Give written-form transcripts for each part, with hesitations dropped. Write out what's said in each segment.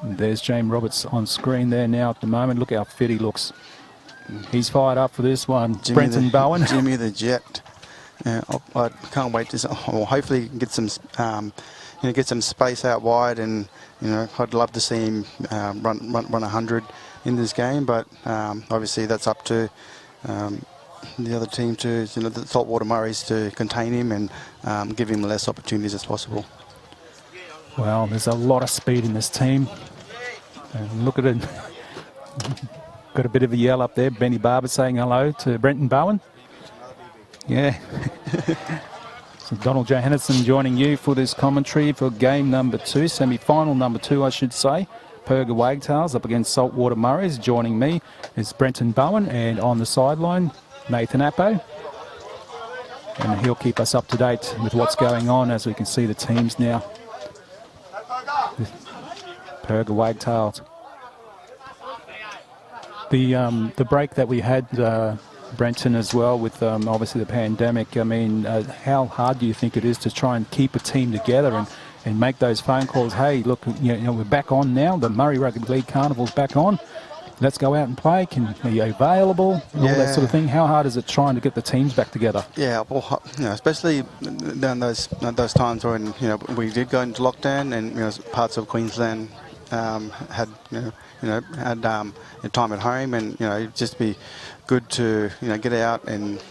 There's James Roberts on screen there now at the moment. Look how fit he looks. He's fired up for this one. Brenton Bowen. Jimmy the Jet. I can't wait to. Well, hopefully, he can get some, get some space out wide, and I'd love to see him run 100 in this game. But obviously, that's up to the other team to, the Saltwater Murris to contain him and give him less opportunities as possible. Well, there's a lot of speed in this team. And look at it. Got a bit of a yell up there. Benny Barber saying hello to Brenton Bowen. Yeah. So Donald Johannesson joining you for this commentary for game number 2, semi-final number 2, I should say. Purga Wagtails up against Saltwater Murris. Joining me is Brenton Bowen, and on the sideline, Nathan Appo. And he'll keep us up to date with what's going on as we can see the teams now. Purga Wagtails. The break that we had, Brenton, as well, with obviously the pandemic, I mean, how hard do you think it is to try and keep a team together and make those phone calls? Hey, look, we're back on now. The Murray Rugby League Carnival's back on. Let's go out and play. Are you available? All that sort of thing. How hard is it trying to get the teams back together? Yeah, well, especially down those times when we did go into lockdown, and parts of Queensland had had time at home, and it'd just be good to get out and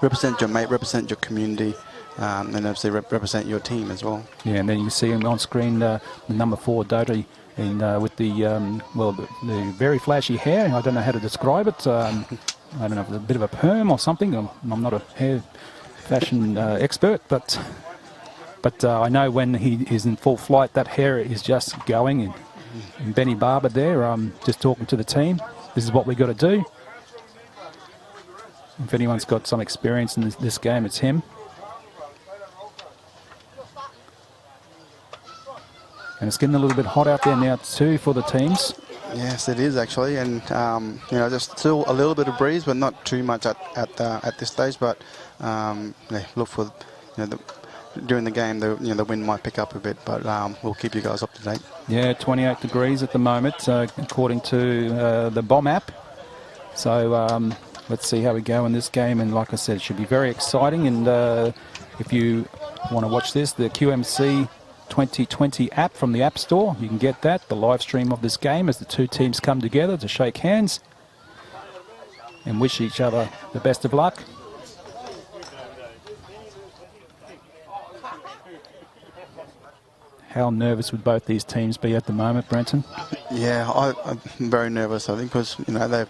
represent your mate, represent your community, and obviously represent your team as well. Yeah, and then you see him on screen, the number 4 Doty, and with the the very flashy hair. I don't know how to describe it. I don't know, a bit of a perm or something. I'm not a hair fashion expert, but I know when he is in full flight, that hair is just going. And Benny Barber there, just talking to the team. This is what we got to do. If anyone's got some experience in this game, it's him. And it's getting a little bit hot out there now too for the teams. Yes, it is actually, and just still a little bit of breeze, but not too much at this stage. But look for during the game, the wind might pick up a bit, but we'll keep you guys up to date. Yeah, 28 degrees at the moment, according to the BOM app. So let's see how we go in this game. And like I said, it should be very exciting. And if you want to watch this, the QMC 2020 app from the App Store, you can get that, the live stream of this game as the two teams come together to shake hands and wish each other the best of luck. How nervous would both these teams be at the moment, Brenton? Yeah, I'm very nervous, I think, because they've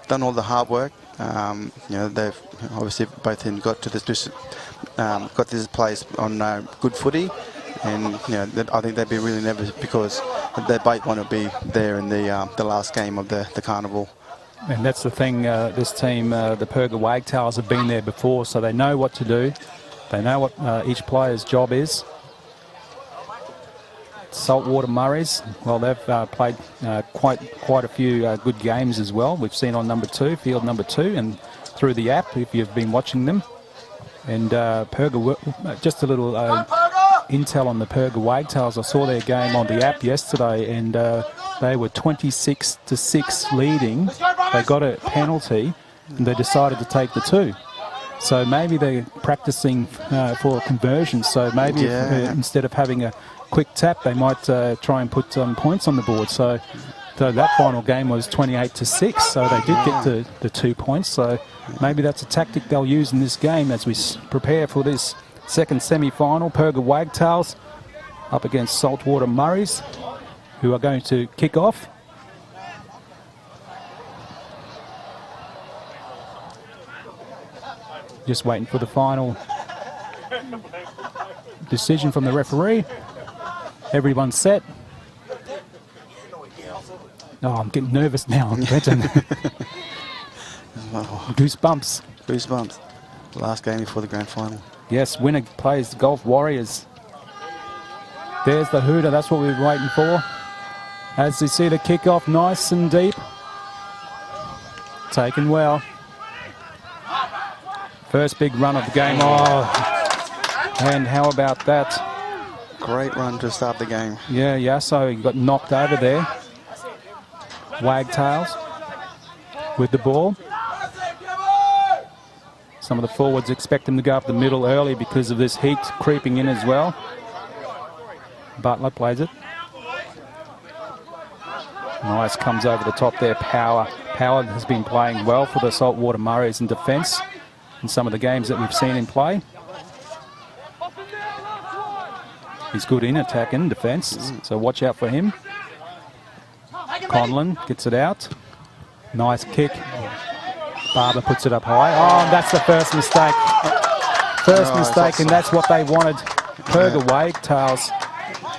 done all the hard work. They've obviously both teams got to this place on good footy, and I think they'd be really nervous because they both want to be there in the last game of the carnival. And that's the thing. This team, the Purga Wagtails, have been there before, so they know what to do. They know what each player's job is. Saltwater Murris, well, they've played quite a few good games as well. We've seen on field number 2, and through the app if you've been watching them. And Purga, just a little intel on the Purga Wagtails. I saw their game on the app yesterday, and they were 26-6 leading. They got a penalty, and they decided to take the 2. So maybe they're practicing for conversion. So maybe instead of having a quick tap, they might try and put points on the board. So that final game was 28-6, so they did get the 2 points. So maybe that's a tactic they'll use in this game as we prepare for this second semi-final. Purga Wagtails up against Saltwater Murris, who are going to kick off. Just waiting for the final decision from the referee. Everyone's set. Oh, I'm getting nervous now. Goosebumps. Goosebumps. The last game before the grand final. Yes, winner plays the Golf Warriors. There's the hooter. That's what we've been waiting for. As you see the kickoff, nice and deep. Taken well. First big run of the game. Oh, and how about that? great run to start the game. Yeah, so he got knocked over there. Wagtails with the ball. Some of the forwards expect him to go up the middle early because of this heat creeping in as well. Butler plays it. Nice, comes over the top there, Power. Power has been playing well for the Saltwater Murris in defence in some of the games that we've seen him play. He's good in attack and defence, so watch out for him. Conlon gets it out. Nice kick. Barber puts it up high. Oh, that's the first mistake. First mistake, and that's what they wanted. Purga Wagtails.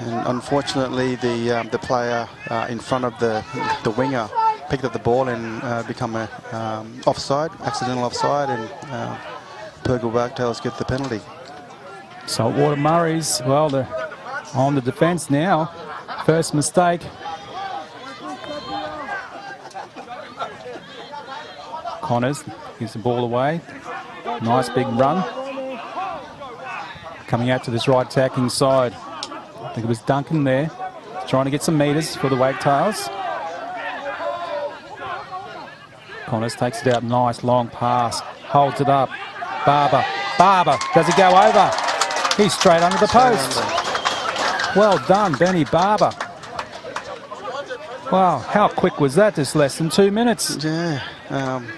And unfortunately, the player in front of the winger picked up the ball and become a offside, accidental offside, and Purga Wagtails get the penalty. Saltwater Murris, well, they're on the defence now. First mistake. Connors gives the ball away. Nice big run. Coming out to this right attacking side. I think it was Duncan there, trying to get some metres for the Wagtails. Connors takes it out, nice long pass, holds it up. Barber, does it go over? He's straight under the post. Well done, Benny Barber. Wow, how quick was that? Just less than 2 minutes. Yeah,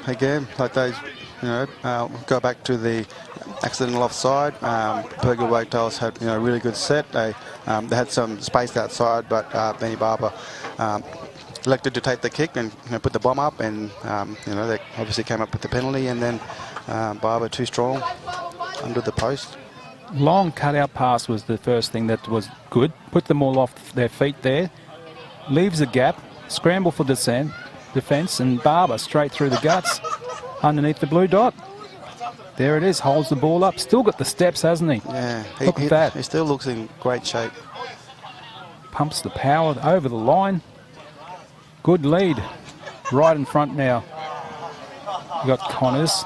again, like those, go back to the accidental offside. Purga Wagtails had a really good set. They had some space outside, but Benny Barber elected to take the kick and put the bomb up, and they obviously came up with the penalty, and then Barber too strong under the post. Long cut-out pass was the first thing that was good. Put them all off their feet there. Leaves a gap, scramble for defence, and Barber straight through the guts underneath the blue dot. There it is, holds the ball up. Still got the steps, hasn't he? Yeah, look at that. He still looks in great shape. Pumps the power over the line. Good lead, right in front now. You got Connors.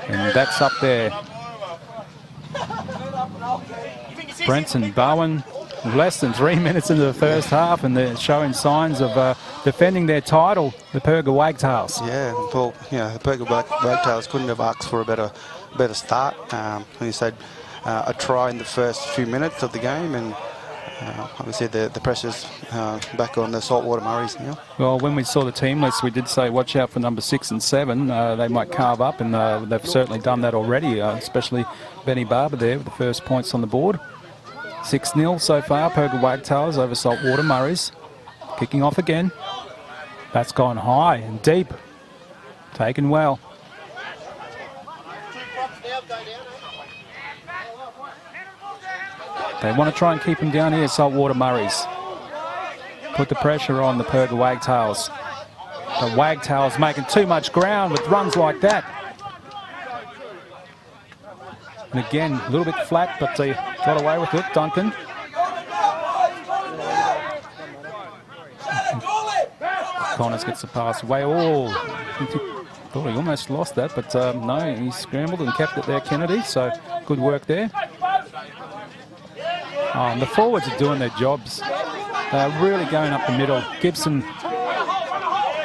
And that's up there. Brenton Bowen, less than 3 minutes into the first half, and they're showing signs of defending their title, the Purga Wagtails. Yeah, well, the Purga Wagtails couldn't have asked for a better start. Like you said, a try in the first few minutes of the game, and obviously the pressure's back on the Saltwater Murris now. Well, when we saw the team list, we did say watch out for number 6 and 7. They might carve up, and they've certainly done that already, especially Benny Barber there with the first points on the board. 6-0 so far, Purga Wagtails over Saltwater Murris. Kicking off again. That's gone high and deep. Taken well. They want to try and keep him down here, Saltwater Murris. Put the pressure on the Purga Wagtails. The Wagtails making too much ground with runs like that. And again, a little bit flat, but they got away with it, Duncan. Connors gets the pass away. Oh, thought he almost lost that, but no, he scrambled and kept it there, Kennedy. So good work there. Oh, and the forwards are doing their jobs. They're really going up the middle. Gibson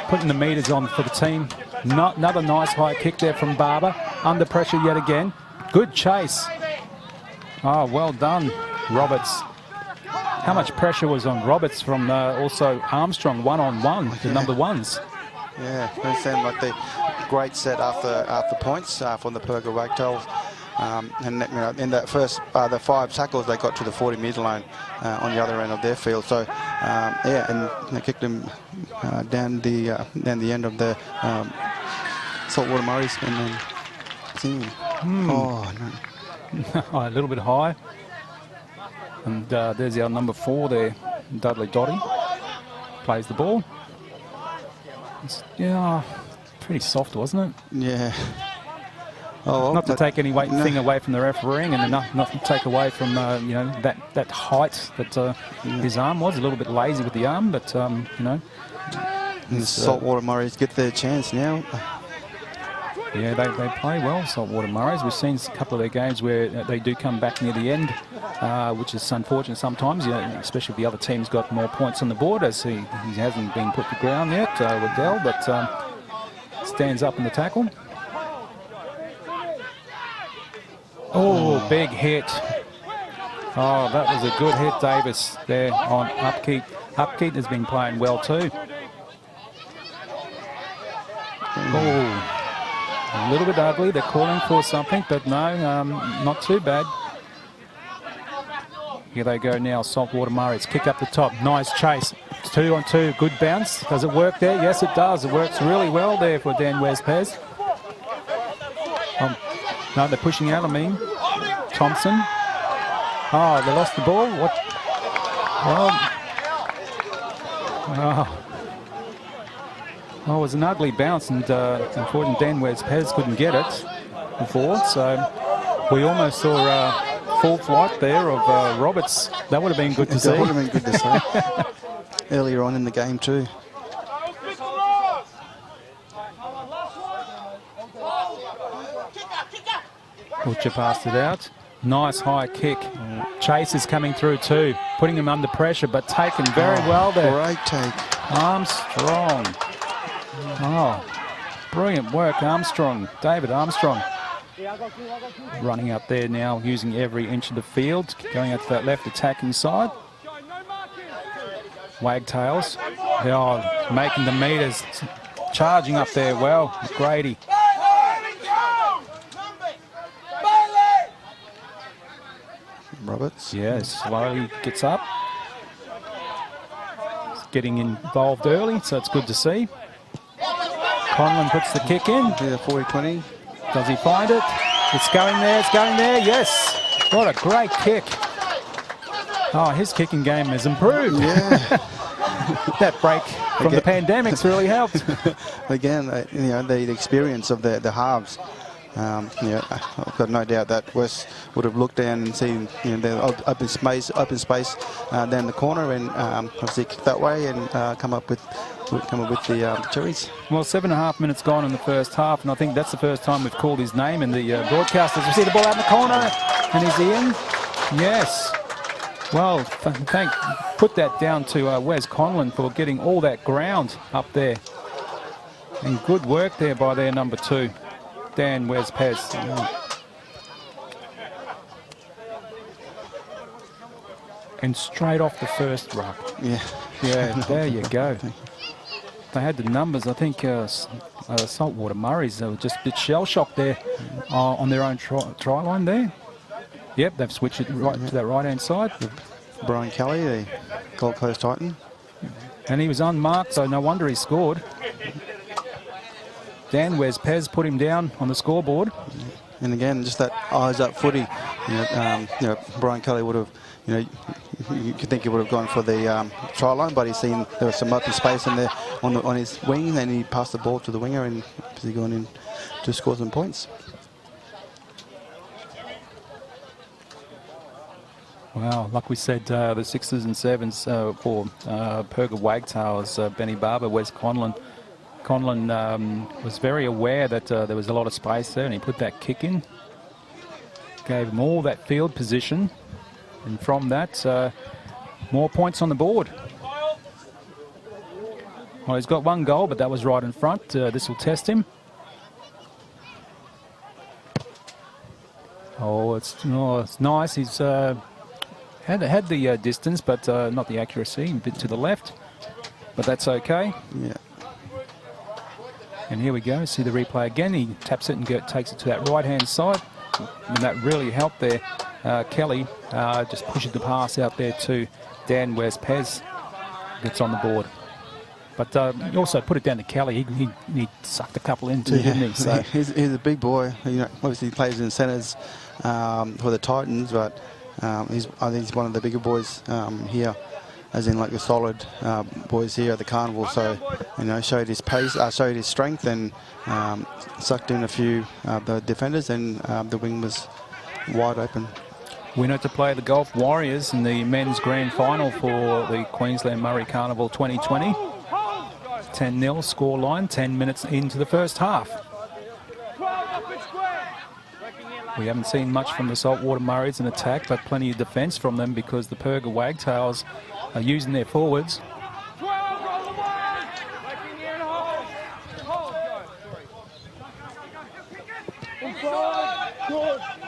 putting the metres on for the team. Another nice high kick there from Barber. Under pressure yet again. Good chase. Oh, well done, Roberts. How much pressure was on Roberts from also Armstrong, one-on-one, the number ones. Yeah, it seemed like the great set after points from the Purga Wagtails. And in that first, the 5 tackles, they got to the 40-metre line on the other end of their field. So, and they kicked them down the end of the Saltwater Murris, and then oh no, a little bit high. And there's our number 4 there, Dudley Dotty. Plays the ball. Yeah, pretty soft, wasn't it? Yeah. Oh, well, not to take anything away from the refereeing, and not to take away from that height that his arm was. A little bit lazy with the arm, but the Saltwater Murris get their chance now. Yeah, they play well, Saltwater Murris. We've seen a couple of their games where they do come back near the end, which is unfortunate sometimes, especially if the other team's got more points on the board, as he hasn't been put to ground yet, Waddell, but stands up in the tackle. Oh, big hit. Oh, that was a good hit, Davis, there on Upkeep. Upkeep has been playing well too. Oh. A little bit ugly. They're calling for something, but no, not too bad. Here they go now. Saltwater Murris kick up the top. Nice chase. 2-on-2. Good bounce. Does it work there? Yes, it does. It works really well there for Dan Wes-Pez. No, they're pushing out. Thompson. Oh, they lost the ball. What? Oh. Oh, it was an ugly bounce, and unfortunately Dan Wes-Pez couldn't get it before, so we almost saw full flight there of Roberts. That would have been good to see. That would have been good to see. Earlier on in the game too. Butcher passed it out. Nice high kick. Chase is coming through too, putting him under pressure, but taken very well there. Great take. Armstrong. Oh, brilliant work, Armstrong. David Armstrong. Running out there now, using every inch of the field. Going out to that left attacking side. Wagtails. They are making the meters. Charging up there well. Grady. Roberts. Yeah, slowly gets up. Getting involved early, so it's good to see. Conlon puts the kick in. Yeah, 40-20. Does he find it? It's going there, yes. What a great kick. Oh, his kicking game has improved. Yeah. That break from the pandemic's really helped. Again, the experience of the halves. I've got no doubt that West would have looked down and seen the open space down the corner, and obviously kick that way and come up with the cherries. Well, 7.5 minutes gone in the first half, and I think that's the first time we've called his name in the broadcast. As we see the ball out in the corner, and he's in. Yes. Well, put that down to Wes Conlon for getting all that ground up there. And good work there by their number 2. Dan Wes-Pez. And straight off the first ruck. Yeah. Yeah, there you go. They had the numbers. I think Saltwater Murris were just a bit shell-shocked there on their own try line there. Yep, they've switched it right to that right-hand side. Brian Kelly, the Gold Coast Titan. And he was unmarked, so no wonder he scored. Dan Wes-Pez put him down on the scoreboard. And again, just that eyes-up footy. Brian Kelly would have, you could think he would have gone for the try line, but he's seen there was some open space in there on his wing, and he passed the ball to the winger, and he's gone in to score some points. Wow, like we said, the 6s and 7s for Purga Wagtails, Benny Barber, Wes Conlon. Conlon was very aware that there was a lot of space there, and he put that kick in. Gave him all that field position, and from that, more points on the board. Well, he's got 1 goal, but that was right in front. This will test him. Oh, it's nice. He's had the distance, but not the accuracy. A bit to the left, but that's okay. Yeah. And here we go. See the replay again. He taps it and takes it to that right-hand side. And that really helped there. Kelly just pushes the pass out there to Dan Wes-Pez. Gets on the board. But he also put it down to Kelly. He sucked a couple in too, didn't he? So he's a big boy. Obviously he plays in centres for the Titans, but I think he's one of the bigger boys here, as in like the solid boys here at the carnival. So showed his pace, showed his strength, and sucked in a few the defenders, and the wing was wide open. Winner to play the Golf Warriors in the men's grand final for the Queensland Murray Carnival 2020. 10-0 scoreline, 10 minutes into the first half. We haven't seen much from the Saltwater Murris in attack, but plenty of defence from them because the Purga Wagtails are using their forwards.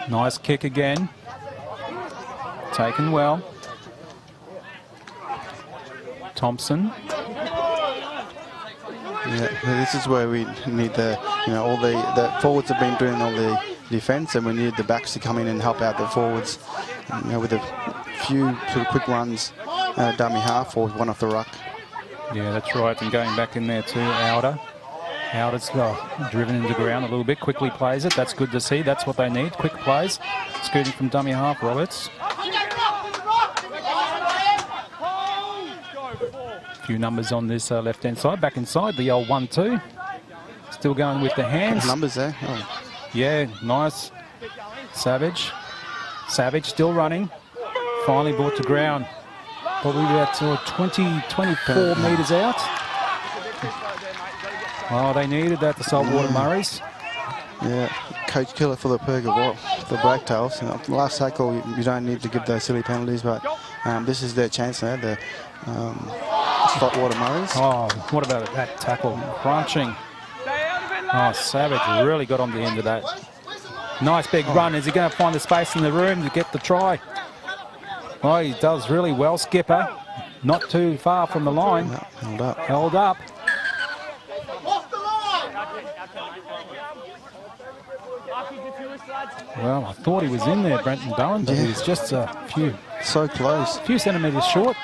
Nice kick again. Taken well. Thompson. Yeah, this is where we need all the forwards have been doing all the defence, and we need the backs to come in and help out the forwards. With a few sort of quick runs, dummy half or one off the ruck. Yeah, that's right. And going back in there too, Alder. Alder's driven into the ground a little bit, quickly plays it. That's good to see. That's what they need, quick plays. Scooting from dummy half, Roberts. A few numbers on this left-hand side. Back inside, the old 1-2. Still going with the hands. Numbers there. Oh. Yeah, nice. Savage. Savage still running. Finally brought to ground. Probably about 20, 24 metres out. Oh, they needed that, the Saltwater Murris. Yeah, coach killer for the Purga Wagtails. Last tackle, you don't need to give those silly penalties, but this is their chance now, the Saltwater Murris. Oh, what about that tackle? Crunching. Oh, Savage really got on the end of that. Nice big run. Is he going to find the space in the room to get the try? Oh, he does really well, Skipper. Not too far from the line. No, held up. Held up. Well, I thought he was in there, Brenton Bowen, but he was just a few. So close. A few centimetres short.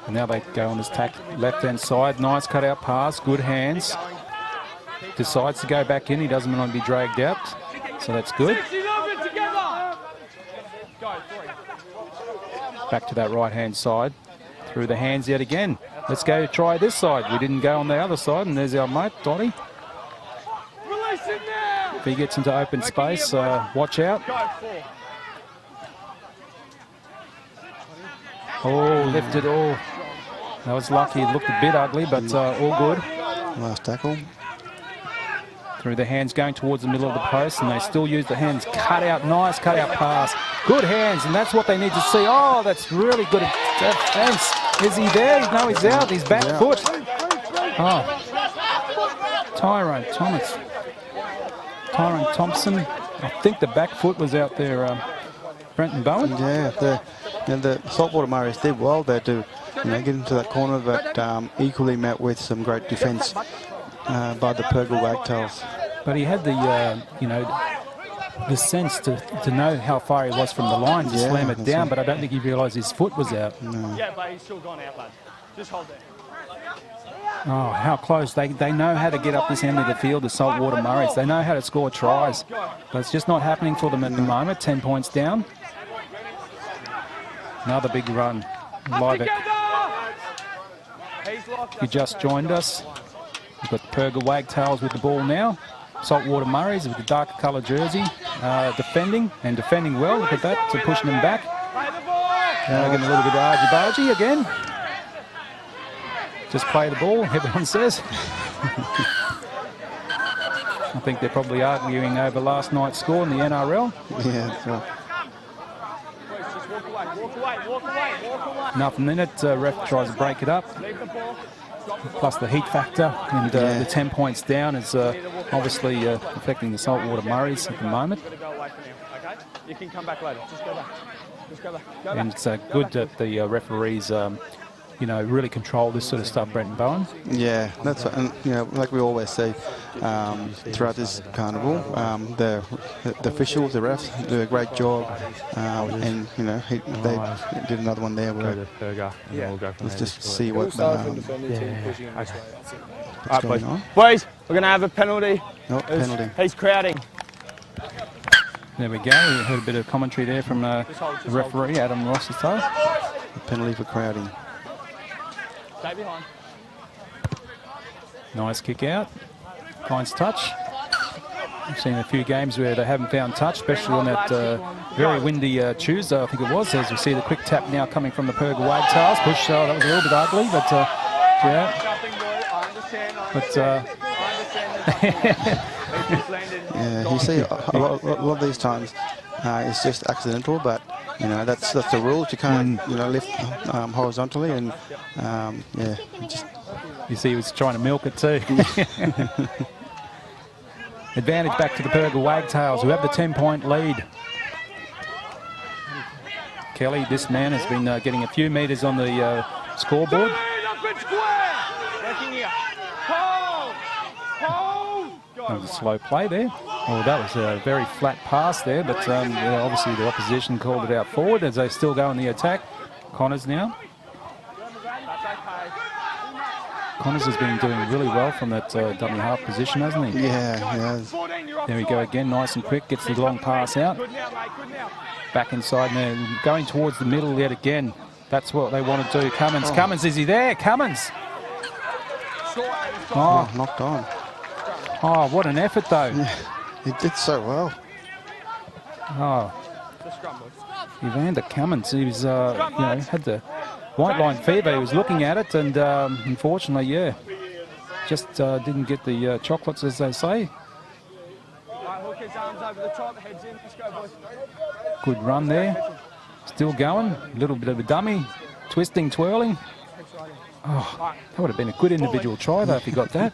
And now they go on this tack left-hand side. Nice cut-out pass, good hands. Decides to go back in. He doesn't want to be dragged out, so that's good. Back to that right-hand side. Through the hands yet again. Let's go try this side. We didn't go on the other side, and there's our mate, Dottie. If he gets into open space, watch out. Oh, lifted all. That was lucky. It looked a bit ugly, but all good. Last tackle. Through the hands going towards the middle of the post, and they still use the hands. Cut out, nice cut out pass. Good hands, and that's what they need to see. Oh, that's really good defense. Is he there? No, he's out. He's back foot. Oh. Tyrone Thompson. I think the back foot was out there, Brenton Bowen. Yeah, the Saltwater Murris did well there to get into that corner, but equally met with some great defence by the Purga Wagtails. But he had the, the sense to know how far he was from the line to slam it down, but I don't think he realised his foot was out. No. Yeah, but he's still gone out, lad. Just hold there. Oh, how close. They know how to get up this end of the field, the Saltwater Murris. They know how to score tries, but it's just not happening for them at the moment. 10 points down. Another big run. Live. If you just joined us, we've got Purga Wagtails with the ball now. Saltwater Murris with the darker colour jersey, defending well. Look at that, so pushing them back. Getting a little bit of argy-bargy again. Just play the ball, everyone says. I think they're probably arguing over last night's score in the NRL. Yeah, that's right. Nothing in it. Ref tries to break it up. Plus the heat factor and the 10 points down is obviously affecting the Saltwater Murris at the moment. You can come back later. Just go back. Just go back. And it's good that the referees, really control this sort of stuff, Brenton Bowen. Yeah, that's and like we always say throughout this carnival, the officials, the refs do a great job, and they did another one there where let's just see what what's going on. Boys, we're going to have a penalty. No, penalty. He's crowding. There we go. We heard a bit of commentary there from the referee, Adam Rossiter. Penalty for crowding. Stay behind. Nice kick out. Finds touch. We've seen a few games where they haven't found touch, especially on that very windy Tuesday, I think it was. As we see the quick tap now coming from the Purga Wagtails. Push, that was a little bit ugly, but Yeah, you see a lot of these times it's just accidental, but you know that's the rules. You can't lift horizontally, and yeah, just You see, he was trying to milk it too. Advantage back to the Purga Wagtails, who have the 10-point lead. Kelly, this man, has been getting a few metres on the scoreboard. That was a slow play there. Oh, that was a very flat pass there, but yeah, obviously the opposition called it out forward as they still go on the attack. Connors now. Connors has been doing really well from that dummy half position, hasn't he? yeah, he has. There we go again, nice and quick, gets the long pass out. Back inside now, going towards the middle yet again. That's what they want to do. Cummins, Cummins, is he there? Cummins! Oh, knocked on. Oh, what an effort though. Yeah, he did so well. Oh, Evander Cummins, he was, had the white line fever. He was looking at it, and unfortunately, yeah, just didn't get the chocolates, as they say. Good run there. Still going. A little bit of a dummy, twisting, twirling. Oh, that would have been a good individual try though if he got that.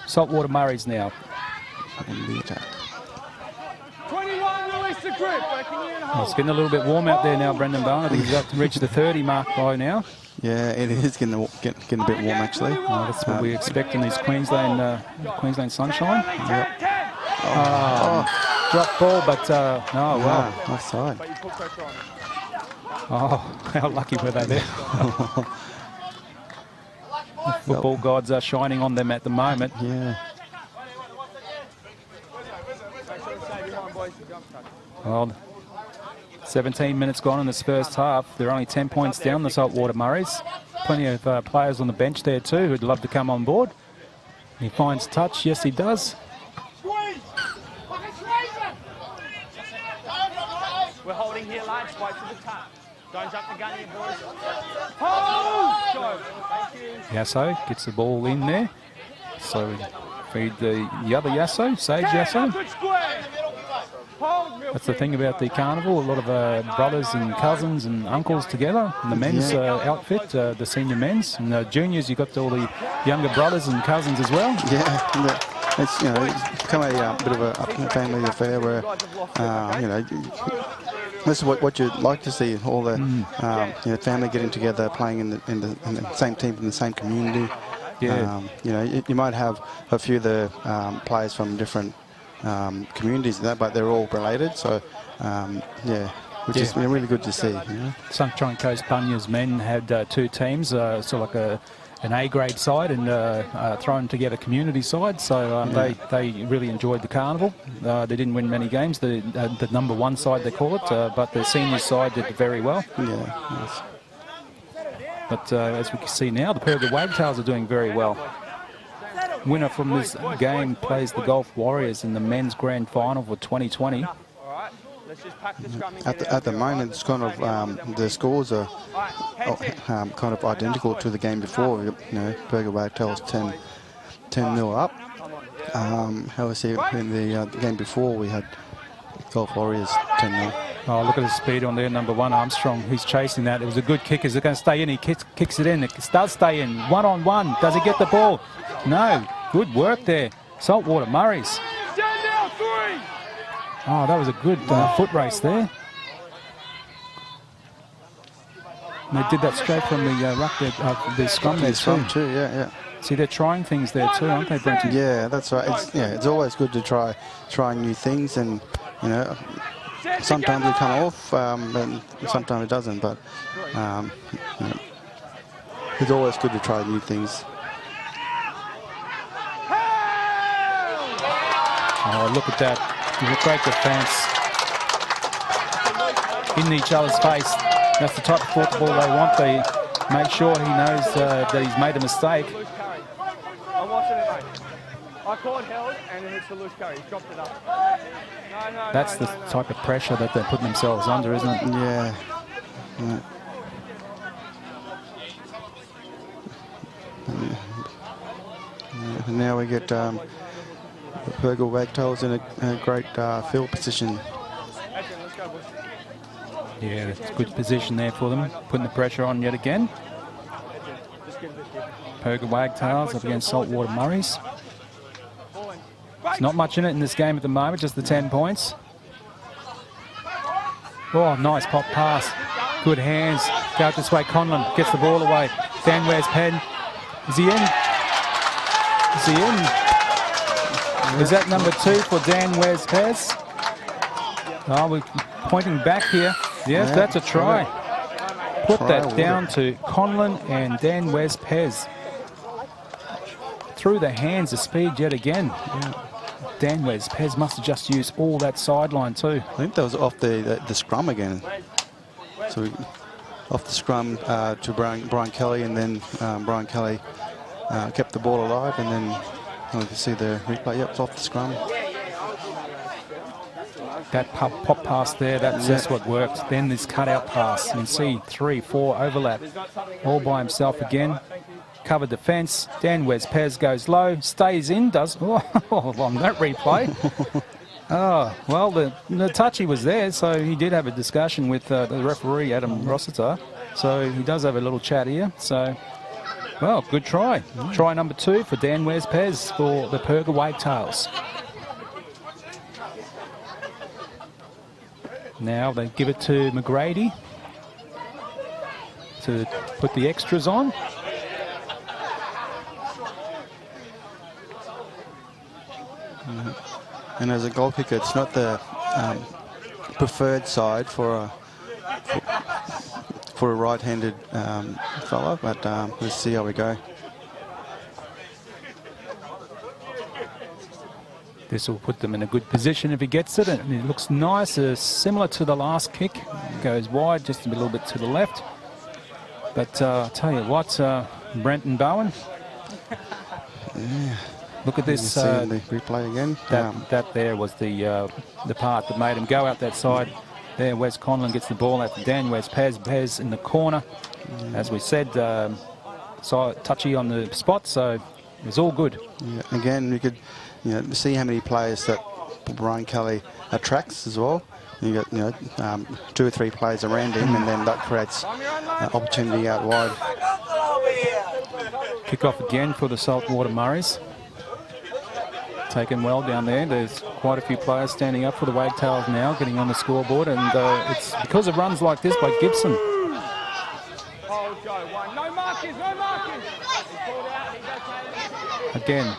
Saltwater Murris now. 21, release the grip. Oh, it's getting a little bit warm out there now, Brendan Barnett. He's up to reach the 30 mark by now. Yeah, it is getting a bit warm actually. Oh, that's what we expect in these Queensland sunshine. Yep. Drop ball, but oh wow. Offside. Oh, how lucky were they there? Football gods are shining on them at the moment. Yeah. Well, 17 minutes gone in this first half. They're only 10 points down, the Saltwater Murris. Plenty of players on the bench there too who'd love to come on board. He finds touch. Yes, he does. We're holding here, lads. Wait for the tap. Don't jump the gun here, boys. Hold! Go. Thank you. Yasso gets the ball in there. So we feed the other Yasso, Sage Yasso. That's the thing about the carnival. A lot of brothers and cousins and uncles together. And the men's outfit, the senior men's. And the juniors, you've got all the younger brothers and cousins as well. Yeah. It's it's become a bit of a family affair where this is what you'd like to see, all the family getting together, playing in the same team in the same community. Yeah. You might have a few of the players from different communities and that, but they're all related. So which is really good to see. Sunshine Coast Bunya's men had two teams, sort of like an A-grade side and thrown together community side. So they really enjoyed the carnival. They didn't win many games. The number one side, they call it, but the senior side did very well. Yeah. Yes. But as we can see now, the Purga Wagtails are doing very well. Winner from this game plays the Golf Warriors in the men's grand final for 2020. At the moment, it's kind of the scores are kind of identical to the game before. Purga Wagtails 10-0 up. However, in the game before, we had Golf Warriors 10-0. Oh, look at the speed on there, number one, Armstrong. He's chasing that. It was a good kick. Is it going to stay in? He kicks it in. It does stay in. One-on-one. Does he get the ball? No. Good work there. Saltwater Murris. Oh, that was a good foot race there. And they did that straight from the ruck there, the scrum there too. Yeah. See, they're trying things there too, aren't they, Brenton? Yeah, that's right. It's always good to try new things, and sometimes it come off, and sometimes it doesn't. But it's always good to try new things. Oh, look at that. Great defence. In each other's face. That's the type of football they want. They make sure he knows that he's made a mistake. I caught held and it's a loose carry. He dropped it up. That's the type of pressure that they're putting themselves under, isn't it? Yeah. And now we get the Purga Wagtails in a great field position. Yeah, it's a good position there for them, putting the pressure on yet again. Purga Wagtails up against Saltwater Murris. There's not much in it in this game at the moment, just the 10 points. Oh, nice pop pass. Good hands. Go out this way. Conlon gets the ball away. Dan Ware's pen. Is he in? Is he in? Is that number 2 for Dan Ware's Pez? Oh, we're pointing back here. Yes, yeah, that's a try. Put that down to Conlon and Dan Ware's Pez. Through the hands of speed yet again. Yeah. Dan Ware's Pez must have just used all that sideline too. I think that was off the scrum again. So off the scrum to Brian Kelly, and then Brian Kelly kept the ball alive, and then you can see the replay. Yep, it's off the scrum. That pop pass there, that's what worked. Then this cutout pass. You can see 3, 4 overlap. All by himself again. Covered the fence. Dan Ware's Pez goes low, stays in, does. Oh, on that replay. Oh, well, the touchy was there, so he did have a discussion with the referee, Adam Rossiter. So he does have a little chat here. So, well, good try. Try number 2 for Dan Ware's Pez for the Purga Wagtails. Now they give it to McGrady to put the extras on. And as a goal kicker, it's not the preferred side for a right-handed fella, but let's see how we go. This will put them in a good position if he gets it, and it looks nice, similar to the last kick. Goes wide, just a little bit to the left. But I'll tell you what, Brenton Bowen. Yeah. Look at this. The replay again. That there was the part that made him go out that side. There, Wes Conlon gets the ball out to Dan Ware's Pez. Pez in the corner. As we said, so touchy on the spot, so it was all good. Yeah. Again, you could see how many players that Brian Kelly attracts as well. You got 2 or 3 players around him, and then that creates opportunity out wide. Kick off again for the Saltwater Murris. Taken well down there. There's quite a few players standing up for the Wagtails now, getting on the scoreboard, and it's because of runs like this by Gibson. Again,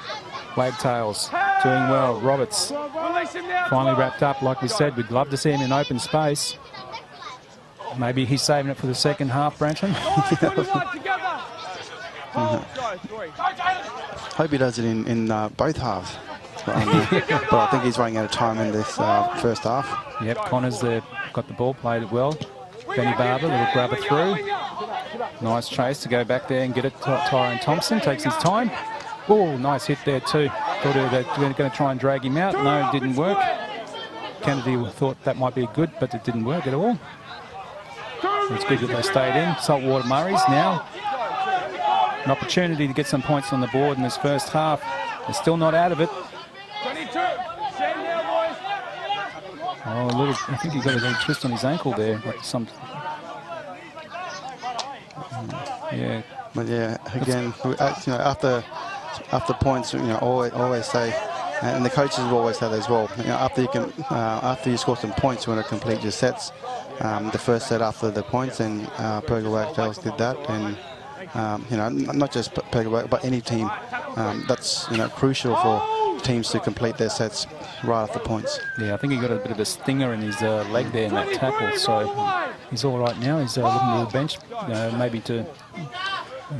Wagtails doing well. Roberts finally wrapped up. Like we said, we'd love to see him in open space. Maybe he's saving it for the second half, Branson. Hope he does it in both halves. But I think he's running out of time in this first half. Yep, Connor's got the ball, played it well. Benny Barber, little grabber through. Nice chase to go back there and get it. Tyrone Thompson takes his time. Oh, nice hit there too. Thought they were going to try and drag him out. No, it didn't work. Kennedy thought that might be good, but it didn't work at all. It's good that they stayed in. Saltwater Murris now. An opportunity to get some points on the board in this first half. They're still not out of it. Oh, a little. I think he got a little twist on his ankle there. Like yeah. But yeah, again, after points, always say, and the coaches will always say that as well. After you score some points, you want to complete your sets. The first set after the points, and Purga Wagtails did that, and not just Purga Wagtails, but any team. That's crucial for teams to complete their sets right after points. Yeah, I think he got a bit of a stinger in his leg there in that tackle, so he's all right now. He's looking to the bench, maybe to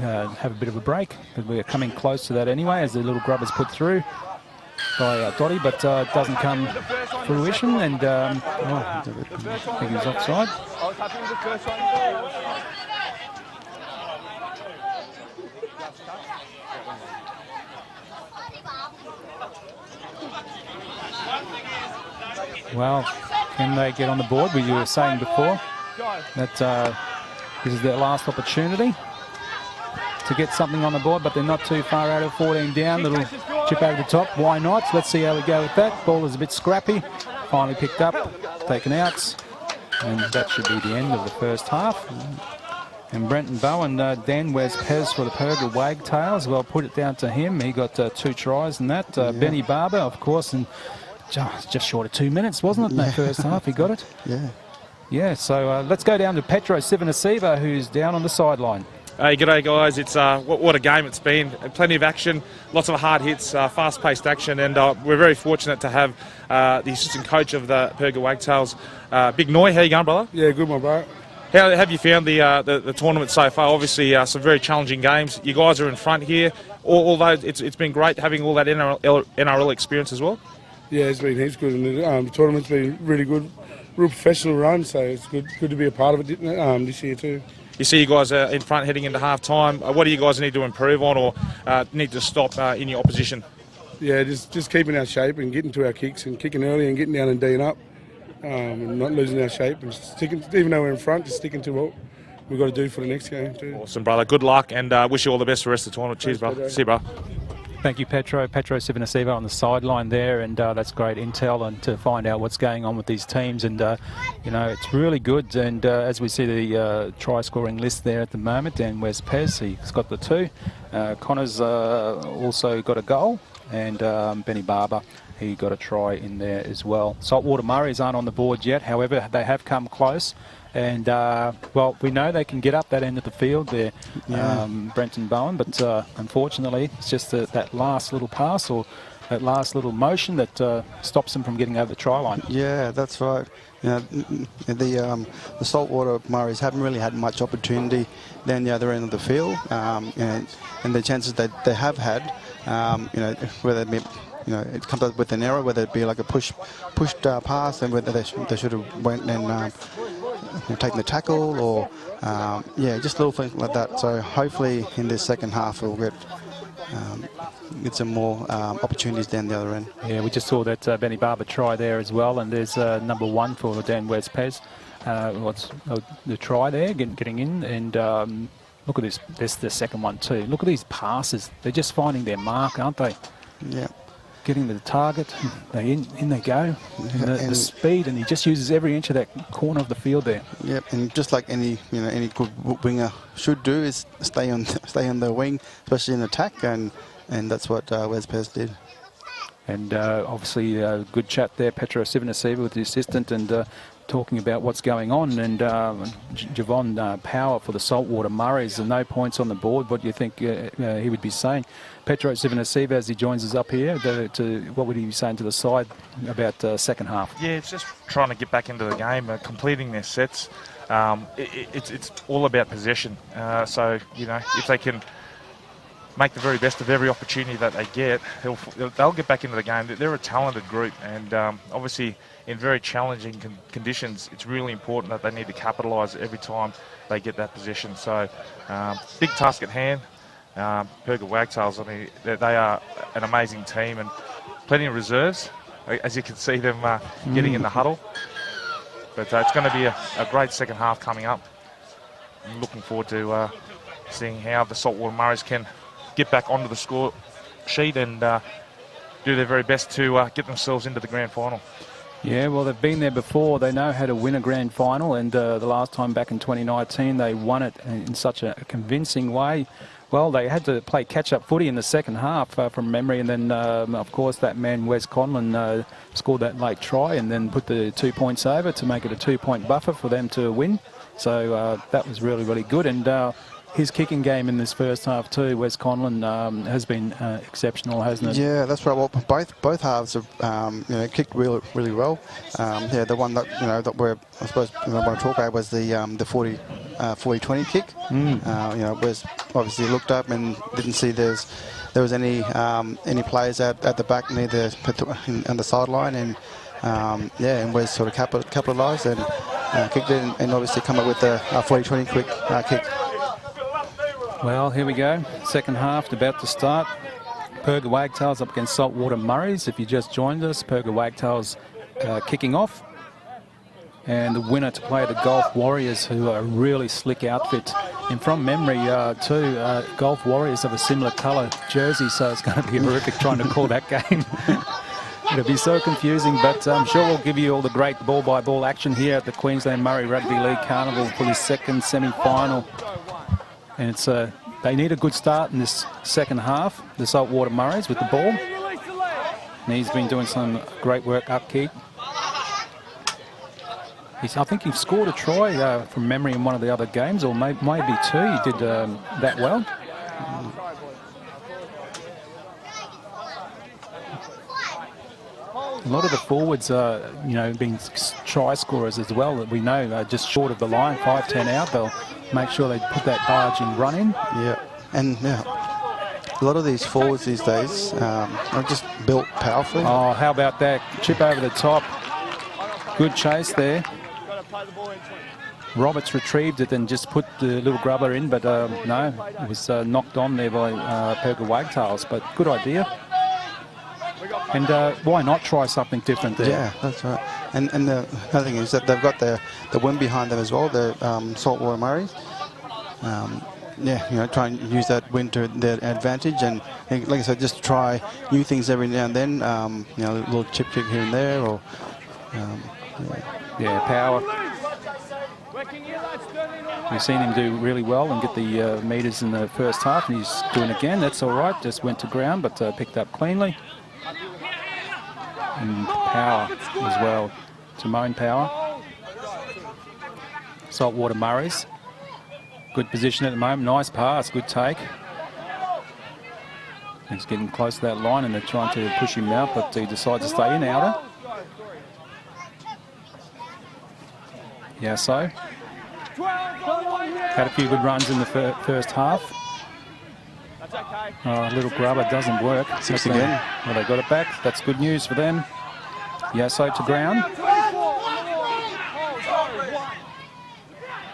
have a bit of a break, because we're coming close to that anyway, as the little grubber's put through by Dotty, but it doesn't come to fruition, and I think he's offside. Well, can they get on the board? We were saying before that this is their last opportunity. to get something on the board, but they're not too far out of 14 down. Little chip over the top. Why not? Let's see how we go with that. Ball is a bit scrappy. Finally picked up, taken out. And that should be the end of the first half. And Brenton Bowen, Dan Wes Pez for the Purga Wagtails. Well, put it down to him. He got 2 tries in that. Benny Barber, of course, and just short of 2 minutes, wasn't it, in that first half? He got it. Yeah. Yeah, so let's go down to Petro Sivanasiva, who's down on the sideline. Hey, g'day guys. It's what a game it's been. Plenty of action, lots of hard hits, fast-paced action, and we're very fortunate to have the assistant coach of the Purga Wagtails, Big Noy. How you going, brother? Yeah, good, my bro. How have you found the tournament so far? Obviously, some very challenging games. You guys are in front here. Although it's been great having all that NRL experience as well. Yeah, it's been heaps good, and the tournament's been really good, real professional run. So it's good to be a part of it this year too. You see you guys are in front heading into half-time. What do you guys need to improve on or need to stop in your opposition? Yeah, just keeping our shape and getting to our kicks and kicking early and getting down and D'ing up. Not losing our shape and sticking, even though we're in front, just sticking to what we've got to do for the next game too. Awesome, brother. Good luck and wish you all the best for the rest of the tournament. Cheers, brother. See you, bro. Thank you, Petro Sivanasiva on the sideline there, and that's great intel and to find out what's going on with these teams. And it's really good. And as we see the try-scoring list there at the moment, Dan Wes Pez, he's got the 2. Connor's also got a goal, and Benny Barber, he got a try in there as well. Saltwater Murris aren't on the board yet, however, they have come close. And, well, we know they can get up that end of the field there, Brenton Bowen, but unfortunately it's just that last little pass or that last little motion that stops them from getting over the try line. Yeah, that's right. The Saltwater Murris haven't really had much opportunity down the other end of the field, and the chances that they have had, whether it be, it comes up with an error, whether it be like a pushed pass, and whether they should have went and taken the tackle, or just little things like that. So hopefully in this second half we'll get some more opportunities down the other end. Yeah, we just saw that Benny Barber try there as well, and there's number 1 for Dan Wes Pez. What's the try there, getting in, and look at this. There's the second one too. Look at these passes. They're just finding their mark, aren't they? Yeah. Getting to the target, in they go. The speed, and he just uses every inch of that corner of the field there. Yep, and just like any good winger should do is stay on the wing, especially in attack, and that's what Wes Pez did. And obviously good chat there, Petro Sivanasiva with the assistant, and talking about what's going on. And Javon Power for the Saltwater Murris, and no points on the board. What do you think he would be saying? Petro Sivanasiva, as he joins us up here, what would he be saying to the side about second half? Yeah, it's just trying to get back into the game, completing their sets. It's all about possession. So, if they can make the very best of every opportunity that they get, they'll get back into the game. They're a talented group, and obviously in very challenging conditions, it's really important that they need to capitalise every time they get that possession. So, big task at hand. Purga Wagtails, I mean, they are an amazing team and plenty of reserves, as you can see them getting in the huddle. But it's going to be a great second half coming up. I'm looking forward to seeing how the Saltwater Murris can get back onto the score sheet and do their very best to get themselves into the grand final. Yeah, well, they've been there before. They know how to win a grand final, and the last time back in 2019, they won it in such a convincing way. Well, they had to play catch-up footy in the second half from memory, and then, of course, that man Wes Conlon scored that late try and then put the 2 points over to make it a 2-point buffer for them to win. So that was really, really good. And his kicking game in this first half too, Wes Conlon, has been exceptional, hasn't it? Yeah, that's right. Well, both halves have kicked really well. The one that that we're I suppose I want to talk about was the 40-20 kick. Wes obviously looked up and didn't see there was any players at the back near on the sideline, and and Wes sort of capitalised and kicked it and obviously come up with the 40-20 quick kick. Well, here we go. Second half about to start. Purga Wagtails up against Saltwater Murris. If you just joined us, Purga Wagtails kicking off. and the winner to play the Golf Warriors, who are a really slick outfit. And from memory, too, Golf Warriors have a similar colour jersey, so it's going to be horrific trying to call that game. It'll be so confusing, but I'm sure we'll give you all the great ball-by-ball action here at the Queensland Murray Rugby League Carnival for this second semi-final. And it's they need a good start in this second half, the Saltwater Murris with the ball. And he's been doing some great work upkeep. I think he scored a try from memory in one of the other games, or maybe two. He did that well. A lot of the forwards are, being try scorers as well, that we know just short of the line, 5-10 out. They'll make sure they put that barging run in. Yeah, and a lot of these forwards these days are just built powerfully. Oh, how about that? Chip over the top. Good chase there. Roberts retrieved it and just put the little grubber in, but no, it was knocked on there by Purga Wagtails, but good idea. And why not try something different there? Yeah, that's right. And the other thing is that they've got the wind behind them as well, the Saltwater Murris. Try and use that wind to their advantage, and like I said, just try new things every now and then. A little chip kick here and there, or power. We've seen him do really well and get the metres in the first half, and he's doing it again. That's all right. Just went to ground, but picked up cleanly. And power as well. Timone Power. Saltwater Murris. Good position at the moment. Nice pass. Good take. He's getting close to that line, and they're trying to push him out, but he decides to stay in outer. Yeah, so. Had a few good runs in the first half. Oh, little grubber doesn't work. Six again. Well, they got it back. That's good news for them. Yeah, so to ground.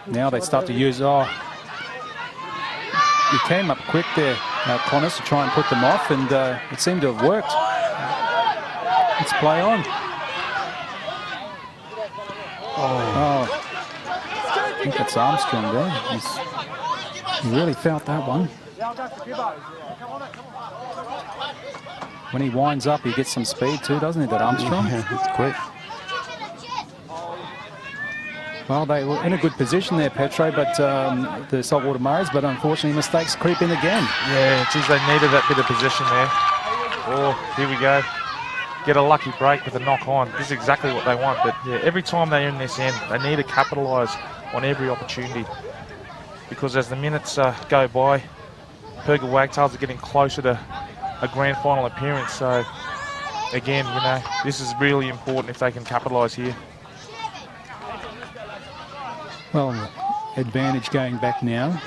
Now they start to use. Oh, he came up quick there, Connors, to try and put them off, and it seemed to have worked. Let's play on. Oh. I think that's Armstrong there. He really felt that one. When he winds up, he gets some speed too, doesn't he, that Armstrong? Yeah, it's quick. Well, they were in a good position there, Petro, but the Saltwater Murris, but unfortunately mistakes creep in again. Yeah, geez, they needed that bit of position there. Oh, here we go. Get a lucky break with a knock on. This is exactly what they want, but yeah, every time they're in this end, they need to capitalise on every opportunity, because as the minutes go by, Purga Wagtails are getting closer to a grand final appearance. So again, this is really important if they can capitalise here. Well, advantage going back now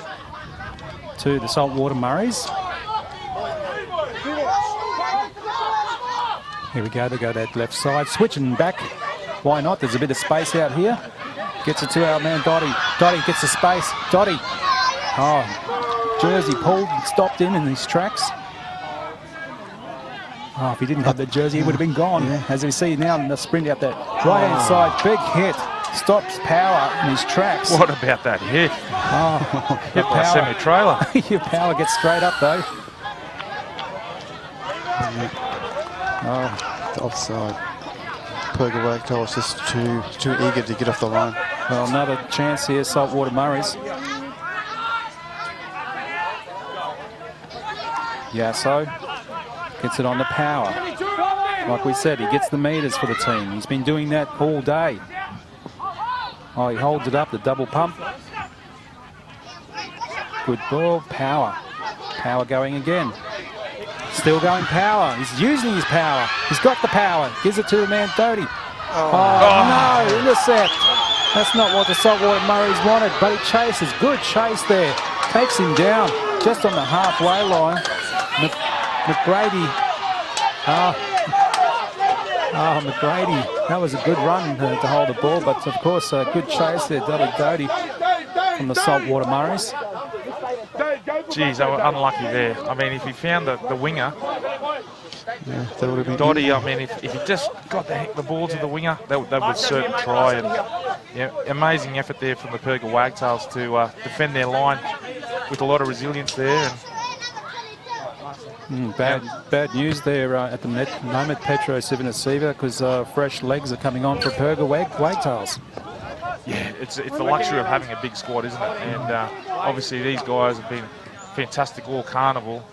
to the Saltwater Murris. Here we go, they go that left side, switching back. Why not? There's a bit of space out here. Gets it to our man Dotty. Dotty gets the space. Dotty. Oh, jersey pulled, stopped him in his tracks. Oh, if he didn't have the jersey, he would have been gone. Yeah. As we see now in the sprint out there. Right-hand side, big hit. Stops Power in his tracks. What about that hit? Oh, hit by a semi-trailer. Your Power gets straight up, though. Oh, offside. Purga Wagtails just too eager to get off the line. Well, another chance here, Saltwater Murris. Yeah, so gets it on the Power. Like we said, he gets the metres for the team. He's been doing that all day. Oh, he holds it up, the double pump. Good ball, Power. Power going again. Still going Power. He's using his power. He's got the power. Gives it to the man Doty. Oh, no, intercept. That's not what the Saltwater Murris wanted, but he chases. Good chase there. Takes him down just on the halfway line. McGrady. McGrady. That was a good run to hold the ball, but of course, a good chase there, Doty from the Saltwater Murris. Geez, they were unlucky there. I mean, if he found the winger, that would have been Dotty, I mean, if he just got the ball to the winger, they would certainly try. And Yeah, amazing effort there from the Purga Wagtails to defend their line with a lot of resilience there. And bad news there at the moment, Petro Sivanasiva, because fresh legs are coming on for Purga Wagtails. Yeah, it's the luxury of having a big squad, isn't it? And obviously these guys have been fantastic all carnival,